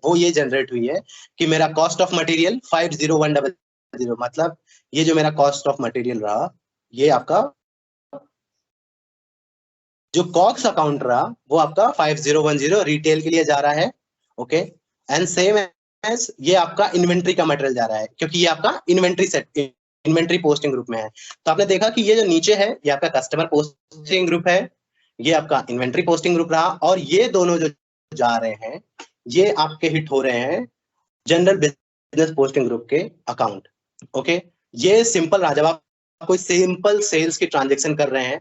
वो ये जनरेट हुई है कि मेरा कॉस्ट ऑफ मटेरियल 50100, मतलब ये जो मेरा कॉस्ट ऑफ मटेरियल रहा, ये आपका जो कॉस्ट अकाउंट रहा वो आपका 5010 रिटेल के लिए जा रहा है। ओके, एंड सेम एज ये आपका इन्वेंट्री का मटेरियल जा रहा है, क्योंकि ये आपका इन्वेंट्री पोस्टिंग ग्रुप में है। तो आपने देखा कि ये जो नीचे है ये आपका कस्टमर पोस्टिंग ग्रुप है, ये आपका इन्वेंट्री पोस्टिंग ग्रुप रहा, और ये दोनों जो जा रहे हैं ये आपके हिट हो रहे हैं जनरल बिजनेस पोस्टिंग ग्रुप के अकाउंट। ओके, ये सिंपल रहा। जब आप कोई सिंपल सेल्स की ट्रांजेक्शन कर रहे हैं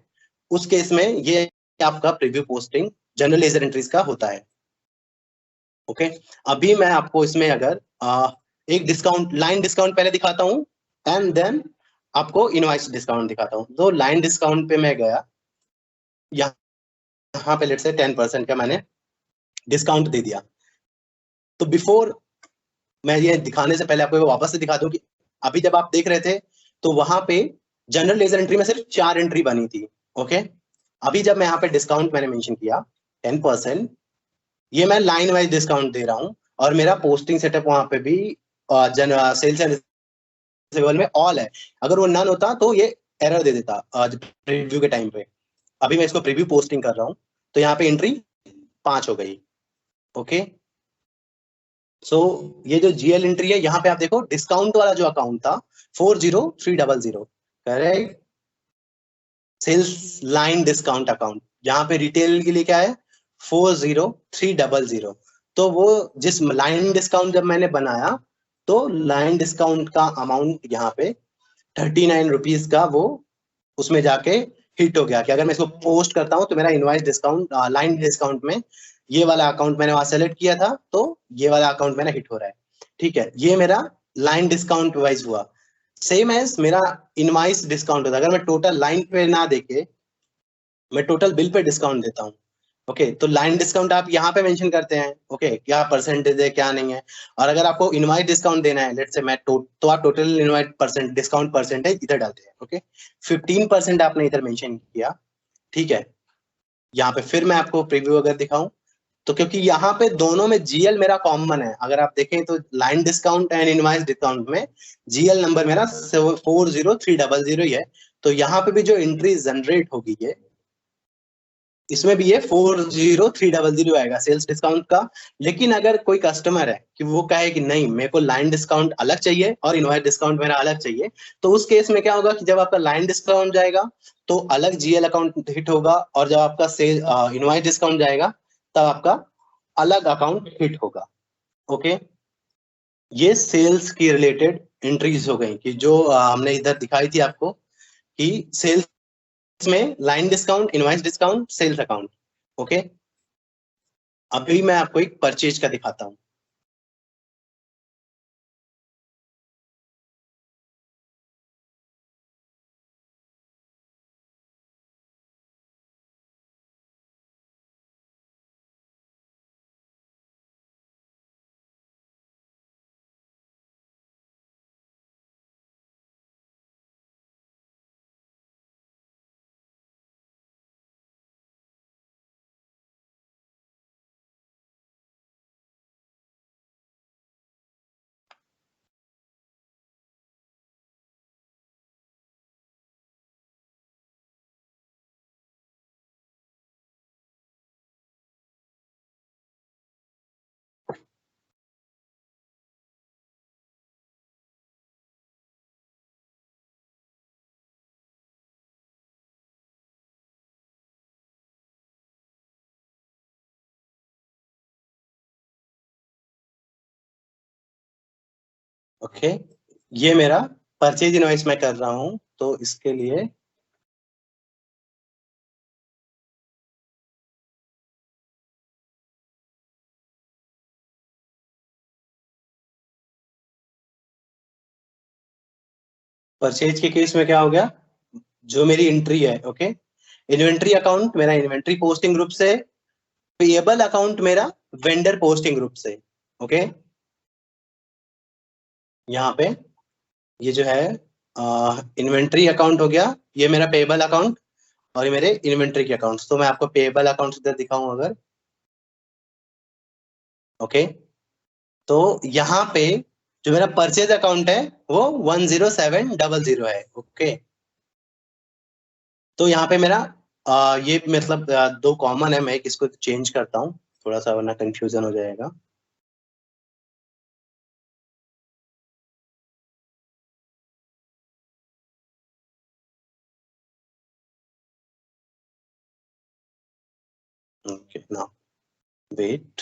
उस केस में ये आपका preview posting general ledger entries का होता है। ओके, अभी मैं आपको इसमें अगर एक डिस्काउंट, लाइन डिस्काउंट पहले दिखाता हूं एंड देन आपको इनवॉइस डिस्काउंट दिखाता हूं। तो लाइन डिस्काउंट पे मैं गया, यहाँ पे लेट से 10% का मैंने डिस्काउंट दे दिया। तो बिफोर मैं ये दिखाने से पहले आपको वापस से दिखा दूं कि अभी जब आप देख रहे थे तो वहां पे जनरल लेजर एंट्री में सिर्फ 4 एंट्री बनी थी। ओके, अभी जब मैं यहाँ पे डिस्काउंट मैंने मेंशन किया 10%, ये मैं लाइन वाइज डिस्काउंट दे रहा हूँ, और मेरा पोस्टिंग सेटअप वहां पे भी सेल्स एंड रिसीवेबल में ऑल है। अगर वो नन होता तो ये एरर दे देता प्रीव्यू के टाइम पे। अभी मैं इसको प्रीव्यू पोस्टिंग कर रहा हूँ तो यहाँ पे एंट्री 5 हो गई। ओके, सो ये जो जीएल एंट्री है यहाँ पे आप देखो डिस्काउंट वाला जो अकाउंट था 40300, correct, sales line discount account. यहाँ पे रिटेल के लिए क्या है 40300। तो वो जिस लाइन डिस्काउंट जब मैंने बनाया तो लाइन डिस्काउंट का अमाउंट यहाँ पे 39 रुपीज का वो उसमें जाके हिट हो गया कि अगर मैं इसको पोस्ट करता हूँ तो मेरा इनवॉइस डिस्काउंट लाइन डिस्काउंट में ये वाला अकाउंट मैंने वहां सेलेक्ट किया था, तो ये वाला अकाउंट मेरा हिट हो रहा है। ठीक है, ये मेरा लाइन डिस्काउंट वाइज हुआ। सेम एज मेरा इनवॉइस डिस्काउंट होता है, अगर मैं टोटल लाइन पे ना देके मैं टोटल बिल पे डिस्काउंट देता हूँ ओके तो लाइन डिस्काउंट आप यहाँ पे मेंशन करते हैं, ओके क्या परसेंटेज है क्या नहीं है। और अगर आपको इनवाइस डिस्काउंट देना है लेट्स से मैं तो आप total invoice percent discount percentage इधर डालते हैं। ओके 15% आपने इधर मेंशन किया, ठीक है। यहाँ पे फिर मैं आपको प्रीव्यू अगर दिखाऊं तो क्योंकि यहाँ पे दोनों में जीएल मेरा कॉमन है, अगर आप देखें तो line discount and invoice discount में जीएल नंबर मेरा 40300 ही है। तो यहाँ पे भी जो एंट्री जनरेट होगी ये इसमें भी ये 40300 आएगा सेल्स डिस्काउंट का। लेकिन अगर कोई कस्टमर है कि वो कहे कि नहीं मेरे को लाइन डिस्काउंट अलग चाहिए और इनवाइस डिस्काउंट मेरा अलग चाहिए, तो उस केस में क्या होगा कि जब आपका लाइन डिस्काउंट जाएगा तो अलग जीएल अकाउंट हिट होगा, और जब आपका सेल इनवाइस डिस्काउंट जाएगा तब आपका अलग अकाउंट हिट होगा। ओके ये सेल्स की रिलेटेड एंट्रीज हो गई कि जो हमने इधर दिखाई थी आपको कि सेल्स में line discount, invoice discount, sales account. Okay अभी मैं आपको एक परचेज का दिखाता हूं। ओके ये मेरा परचेज इनवॉइस मैं कर रहा हूं, तो इसके लिए परचेज के केस में क्या हो गया, जो मेरी एंट्री है ओके इन्वेंट्री अकाउंट मेरा इन्वेंट्री पोस्टिंग ग्रुप से, पेएबल अकाउंट मेरा वेंडर पोस्टिंग ग्रुप से। ओके यहाँ पे ये जो है इन्वेंट्री अकाउंट हो गया, ये मेरा पेएबल अकाउंट और ये मेरे इन्वेंट्री के अकाउंट्स। तो मैं आपको पेएबल अकाउंट इधर दिखाऊं अगर, ओके तो यहाँ पे जो मेरा परचेज अकाउंट है वो 10700 है। ओके तो यहाँ पे मेरा ये मतलब दो कॉमन है, मैं इसको चेंज करता हूँ थोड़ा सा वरना कंफ्यूजन हो जाएगा। ओके नाउ वेट,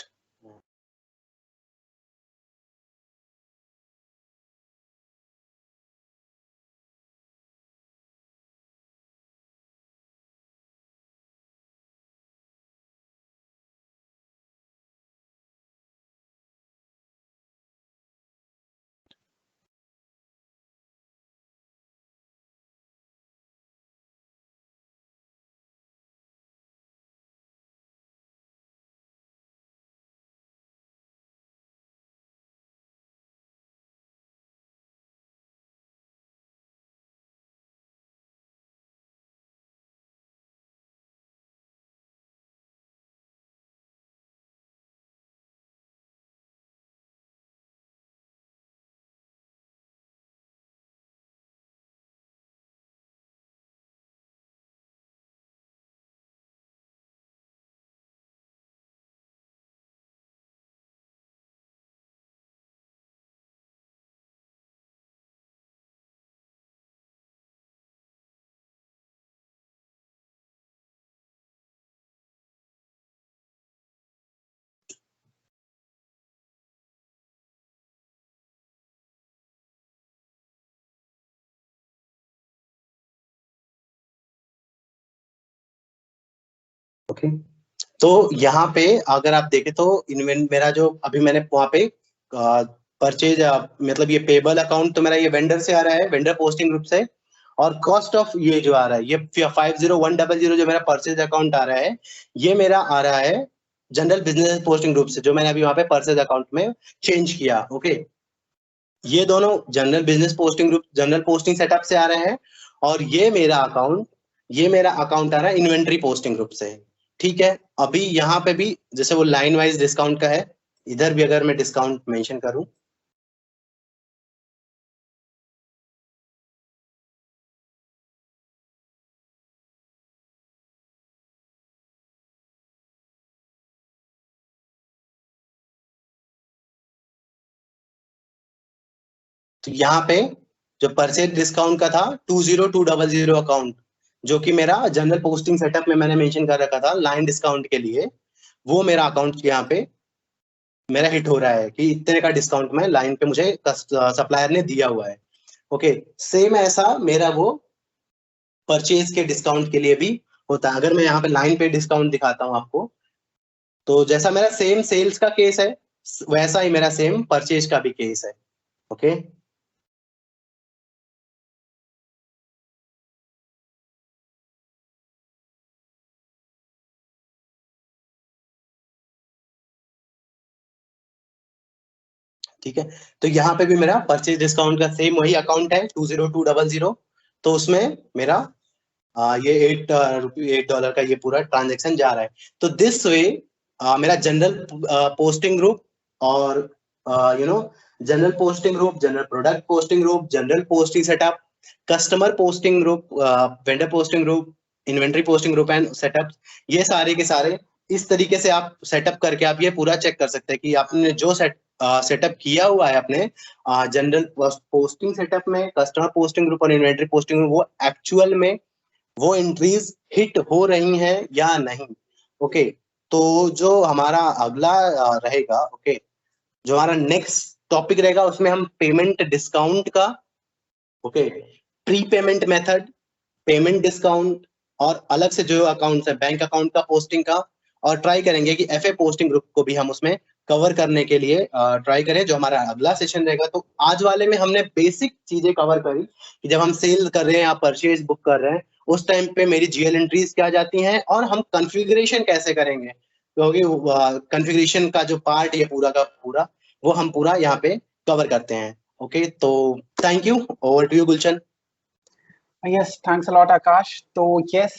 ओके तो यहाँ पे अगर आप देखें तो इन्वेंट मेरा जो अभी मैंने वहाँ पे परचेज मतलब ये पेबल अकाउंट तो मेरा ये वेंडर से आ रहा है, वेंडर पोस्टिंग ग्रुप से। और कॉस्ट ऑफ ये जो आ रहा है, ये 50100 जो मेरा परचेज अकाउंट आ रहा है, ये मेरा आ रहा है जनरल बिजनेस पोस्टिंग ग्रुप से, जो मैंने अभी वहां पे परचेज अकाउंट में चेंज किया। ओके, ये दोनों general business posting group, general posting setup से आ रहे हैं, और ये मेरा अकाउंट आ रहा है इन्वेंट्री पोस्टिंग ग्रुप से। ठीक है, अभी यहाँ पे भी जैसे वो लाइन वाइज डिस्काउंट का है, इधर भी अगर मैं डिस्काउंट मेंशन करूं, तो यहाँ पे जो परचेज डिस्काउंट का था 20200 अकाउंट, जो कि मेरा जनरल पोस्टिंग सेटअप में मैंने मेंशन कर रखा था लाइन डिस्काउंट के लिए, वो मेरा अकाउंट यहाँ पे मेरा हिट हो रहा है कि इतने का डिस्काउंट में लाइन पे मुझे सप्लायर ने दिया हुआ है। ओके, सेम ऐसा मेरा वो परचेज के डिस्काउंट के लिए भी होता है। अगर मैं यहाँ पे लाइन पे डिस्काउंट दिखाता हूँ आपको, तो जैसा मेरा सेम सेल्स का केस है, वैसा ही मेरा सेम परचेज का भी केस है। ओके, ठीक है, तो यहाँ पे भी मेरा परचेज डिस्काउंट का सेम वही अकाउंट है 20200, तो उसमें मेरा ये $8 का ये पूरा ट्रांजेक्शन जा रहा है। तो दिस वे मेरा जनरल पोस्टिंग ग्रुप और general posting group, general product posting group, general posting setup, customer posting group, vendor posting group, inventory posting group and setup, ये सारे के सारे इस तरीके से आप सेटअप करके आप ये पूरा चेक कर सकते हैं कि आपने जो सेटअप किया हुआ है अपने जनरल पोस्टिंग सेटअप में, कस्टमर पोस्टिंग ग्रुप और इन्वेंट्री पोस्टिंग ग्रुप, वो एक्चुअल में वो एंट्रीज हिट हो रही हैं या नहीं। ओके, तो जो हमारा अगला रहेगा, ओके, जो हमारा नेक्स्ट टॉपिक रहेगा, उसमें हम पेमेंट डिस्काउंट का, okay, pre payment method, payment discount और अलग से जो अकाउंट है बैंक अकाउंट का पोस्टिंग का, और ट्राई करेंगे कि एफए पोस्टिंग ग्रुप को भी हम उसमें कवर करने के लिए ट्राई करें, जो हमारा अगला सेशन रहेगा। तो आज वाले में हमने बेसिक चीजें कवर करी कि जब हम सेल कर रहे हैं या परचेज बुक कर रहे हैं, उस टाइम पे मेरी जीएल एंट्रीज क्या जाती हैं और हम कॉन्फ़िगरेशन कैसे करेंगे, क्योंकि कॉन्फ़िगरेशन का जो पार्ट ये पूरा का पूरा वो हम पूरा यहाँ पे कवर करते हैं। ओके, तो thank you, over to you Gulshan. Yes, thanks a lot, Akash. So yes,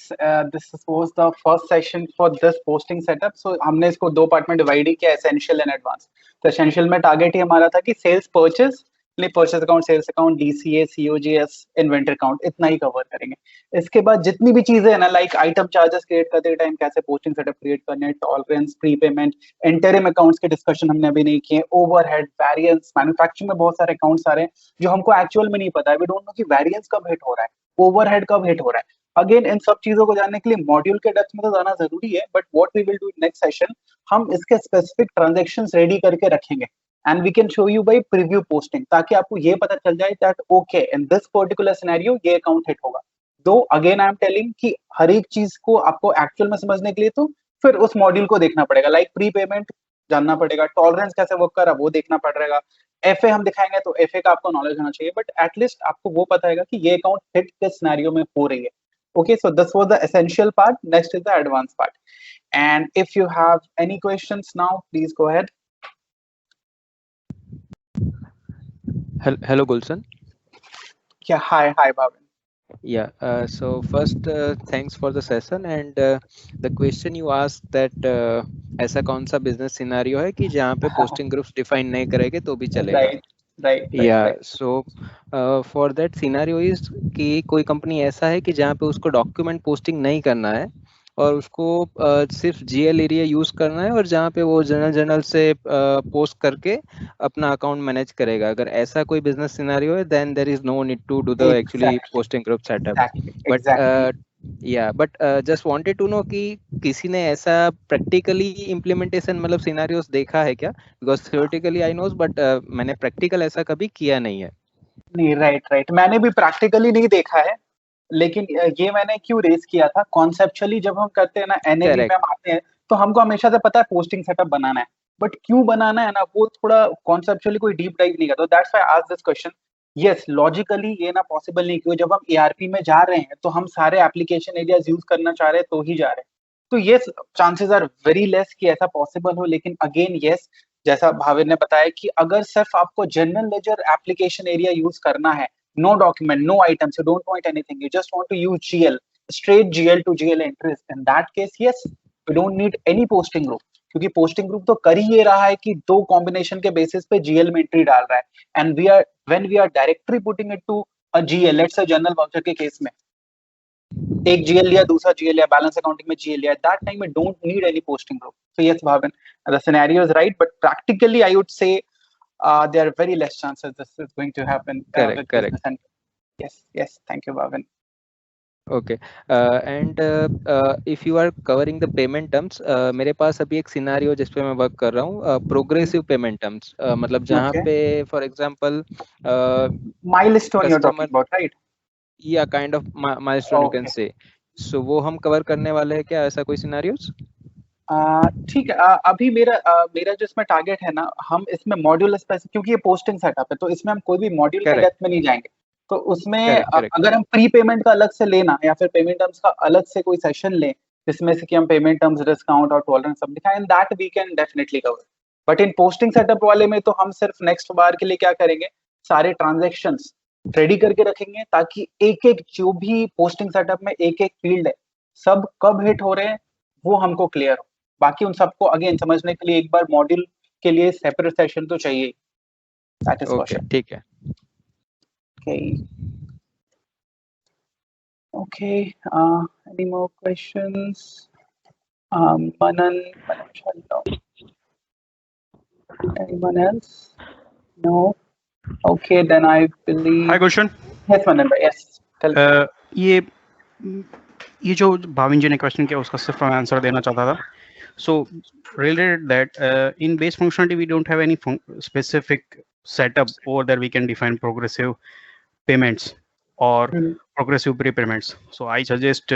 this was the first session for this posting setup. So हमने इसको दो पार्ट में डिवाइड किया, एसेंशियल एंड एडवांस। तो एसेंशियल में टारगेट ही हमारा था कि sales purchase, purchase account, sales account, DCA, COGS, inventory account, इतना ही कवर करेंगे। इसके बाद जितनी भी चीजें है ना, लाइक आइटम चार्जेस क्रिएट करते टाइम कैसे पोस्टिंग सेटअप क्रिएट करने, tolerance, pre payment, interim accounts के डिस्कशन हमने अभी नहीं किए, ओवरहेड, वेरिएंस, मैन्युफैक्चरिंग में बहुत सारे अकाउंट्स आ रहे हैं जो हमको एक्चुअल में नहीं पता है। वी डोंट नो कि वेरिएंस कब हिट हो रहा है, ओवरहेड कब हिट हो रहा है। अगेन इन सब चीजों को जानने के लिए मॉड्यूल के डेप्थ में तो जाना जरूरी है, but what we will do in next session, हम इसके स्पेसिफिक ट्रांजैक्शंस रेडी करके रखेंगे and we can show you by preview posting, ताकि आपको ये पता चल जाए that okay in this particular scenario ये अकाउंट हिट होगा। तो अगेन आई एम टेलिंग कि हर एक चीज को आपको एक्चुअल में समझने के लिए तो फिर उस मॉड्यूल को देखना पड़ेगा, लाइक प्री पेमेंट जानना पड़ेगा, टॉलरेंस कैसे वर्क कर रहा है वो देखना पड़ेगा, एफए हम दिखाएंगे तो एफए का आपको नॉलेज होना चाहिए, बट एटलीस्ट आपको वो पता है कि ये अकाउंट हिट किस सिनेरियो में हो रही है। Okay, so this was the essential part. Next is the advanced part. And if you have any questions now, please go ahead. Hello, Gulshan. Yeah, hi, Bhavin. Yeah, so first, thanks for the session, and the question you asked that ऐसा कौन सा business scenario है कि जहाँ पे posting groups define नहीं करेंगे तो भी चलेगा। Right. Yeah, so for that scenario is कि कोई कंपनी ऐसा है कि जहाँ पे उसको डॉक्यूमेंट पोस्टिंग नहीं करना है और उसको सिर्फ जीएल एरिया यूज करना है, और जहाँ पे वो जनरल से पोस्ट करके अपना अकाउंट मैनेज करेगा। अगर ऐसा कोई बिजनेस सिनेरियो है, then there is no need to do the actually posting group setup. But just wanted to know कि किसी ने ऐसा प्रैक्टिकली इम्प्लीमेंटेशन मतलब सिनेरियोस देखा है क्या? Because theoretically I knows, but मैंने प्रैक्टिकल ऐसा कभी किया नहीं है। नहीं, राइट, मैंने भी प्रैक्टिकली नहीं देखा है, लेकिन ये मैंने क्यों रेस किया था, कॉन्सेप्चुअली जब हम करते हैं ना, एनएवी में हम आते हैं तो हमको हमेशा से पता है पोस्टिंग सेटअप बनाना है, बट क्यों बनाना है ना, वो थोड़ा कॉन्सेप्चुअली कोई डीप डाइव नहीं करता। That's why I asked this question yes logically ये ना पॉसिबल नहीं, क्योंकि जब हम ERP में जा रहे हैं तो हम सारे एप्लीकेशन एरियाज यूज करना चाह रहे हैं तो ही जा रहे हैं। तो yes chances are very less कि ऐसा पॉसिबल हो, लेकिन अगेन यस जैसा भाविन ने बताया कि अगर सिर्फ आपको general ledger application area use करना है, no document, no items, you don't want anything, you just want to use GL, straight GL to GL entries, in that case yes we don't need any posting group, क्योंकि posting group तो कर ही ये रहा है कि दो combination के basis पे GL में एंट्री डाल रहा है, and we are when we are directly putting it to a GL, let's say general voucher के केस में एक GL लिया, दूसरा GL लिया, बैलेंस अकाउंटिंग में GL लिया, that time we don't need any posting group. So yes Bhavin, the scenario is right, but practically I would say there are very less chances this is going to happen Correct, with correct. business and yes thank you Bhavin. Okay and if you are covering the payment terms, मेरे पास अभी एक scenario जिस पे मैं work कर रहा हूँ, प्रोग्रेसिव पेमेंट टर्म्स, मतलब जहाँ Okay. पे for example Milestone you're talking customer about, right? या kind of milestone you can Okay. से, सो वो हम कवर करने वाले हैं क्या, ऐसा कोई सिनारियोस? ठीक है, अभी मेरा जो इसमें टारगेट है ना, हम इसमें मॉड्यूल स्पेसिफिक, क्योंकि ये पोस्टिंग सेटअप है तो इसमें हम कोई भी मॉड्यूल के Correct. डेप्थ में नहीं जाएंगे। तो उसमें Correct. अगर हम प्री पेमेंट का अलग से लेना या फिर पेमेंट टर्म्स का अलग से कोई सेशन लें जिसमें से कि हम पेमेंट टर्म्स, डिस्काउंट और टॉलरेंस सब दिखाएं, that we can definitely cover. But in posting setup वाले में तो हम सिर्फ नेक्स्ट बार के लिए क्या करेंगे, सारे ट्रांजेक्शन्स रेडी करके रखेंगे ताकि एक एक जो भी पोस्टिंग सेटअप में एक एक फील्ड है सब कब हिट हो रहे हैं वो हमको क्लियर हो। बाकी उन सबको अगेन समझने के लिए एक बार मॉड्यूल के लिए सेपरेट सेशन तो चाहिए। दैट इज ओके, ठीक है। Okay. Any more questions? Manan Shalno. Anyone else? No. Okay, then I believe. Hi Gulshan. Yes, Manan. Yes. Tell me. ये जो भाविन जी ने क्वेश्चन किया उसका सिर्फ मैं आंसर देना चाहता था। So related that in base functionality we don't have any specific setup over there we can define progressive payments or progressive prepayments. So I suggest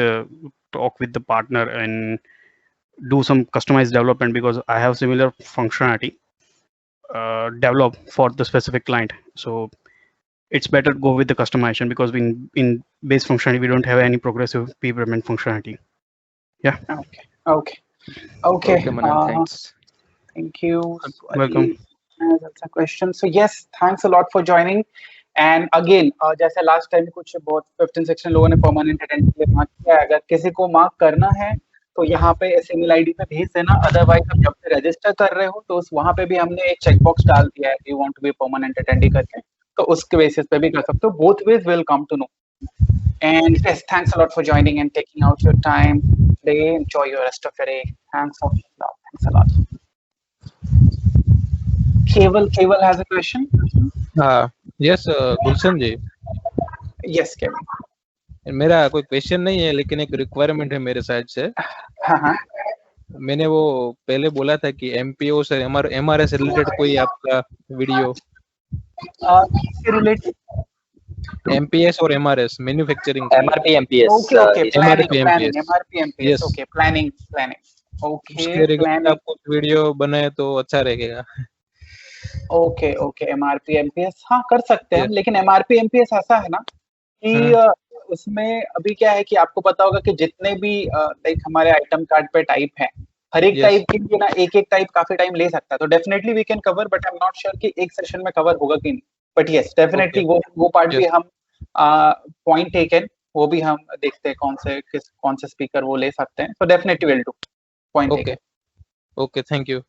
talk with the partner and do some customized development because I have similar functionality developed for the specific client. So it's better to go with the customization because in base functionality we don't have any progressive prepayment functionality. Yeah. Okay, Manan, thanks. Thank you. Welcome. That's a question. So yes, thanks a lot for joining. And again, जैसे last time कुछ बहुत 15-16 लोगों ने permanent attendance के लिए mark किया है, अगर किसी को मार्क करना है तो यहाँ पे ईमेल आईडी पे भेज देना, अदरवाइज आप जब से रजिस्टर कर रहे हो तो वहाँ पे भी हमने एक चेकबॉक्स डाल दिया है, you want to be permanent attendee करके, तो उसके बेसिस पे भी कर सकते हो। Both ways will come to know. And yes, thanks a lot for joining and taking out your time today. Enjoy your rest of your day. Thanks a lot. Keval has a question. Yes Gulshan ji. Yes, Kevin. मेरा कोई question नहीं है लेकिन एक requirement है मेरे side से। हाँ। मैंने वो पहले बोला था कि MPO से MRS रिलेटेड कोई आपका वीडियो रिलेटेड MPS और MRS manufacturing MRP MPS okay MRP MPS okay planning okay उसके रिगार्डिंग आप कुछ वीडियो बनाए तो अच्छा रहेगा। ओके MRP MPS हाँ कर सकते हैं, लेकिन MRP MPS ऐसा है ना कि उसमें अभी क्या है कि आपको पता होगा कि जितने भी लाइक हमारे आइटम कार्ड पे टाइप है, हर एक टाइप के लिए ना एक टाइप काफी टाइम ले सकता है, तो definitely we can cover, but I am not sure कि एक सेशन में कवर होगा कि नहीं, बट यस डेफिनेटली वो पार्ट भी हम पॉइंट टेकन वो भी हम देखते हैं कौन से स्पीकर वो ले सकते हैं, तो definitely will do point taken. Okay thank you.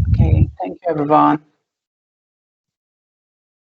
Okay, thank you everyone.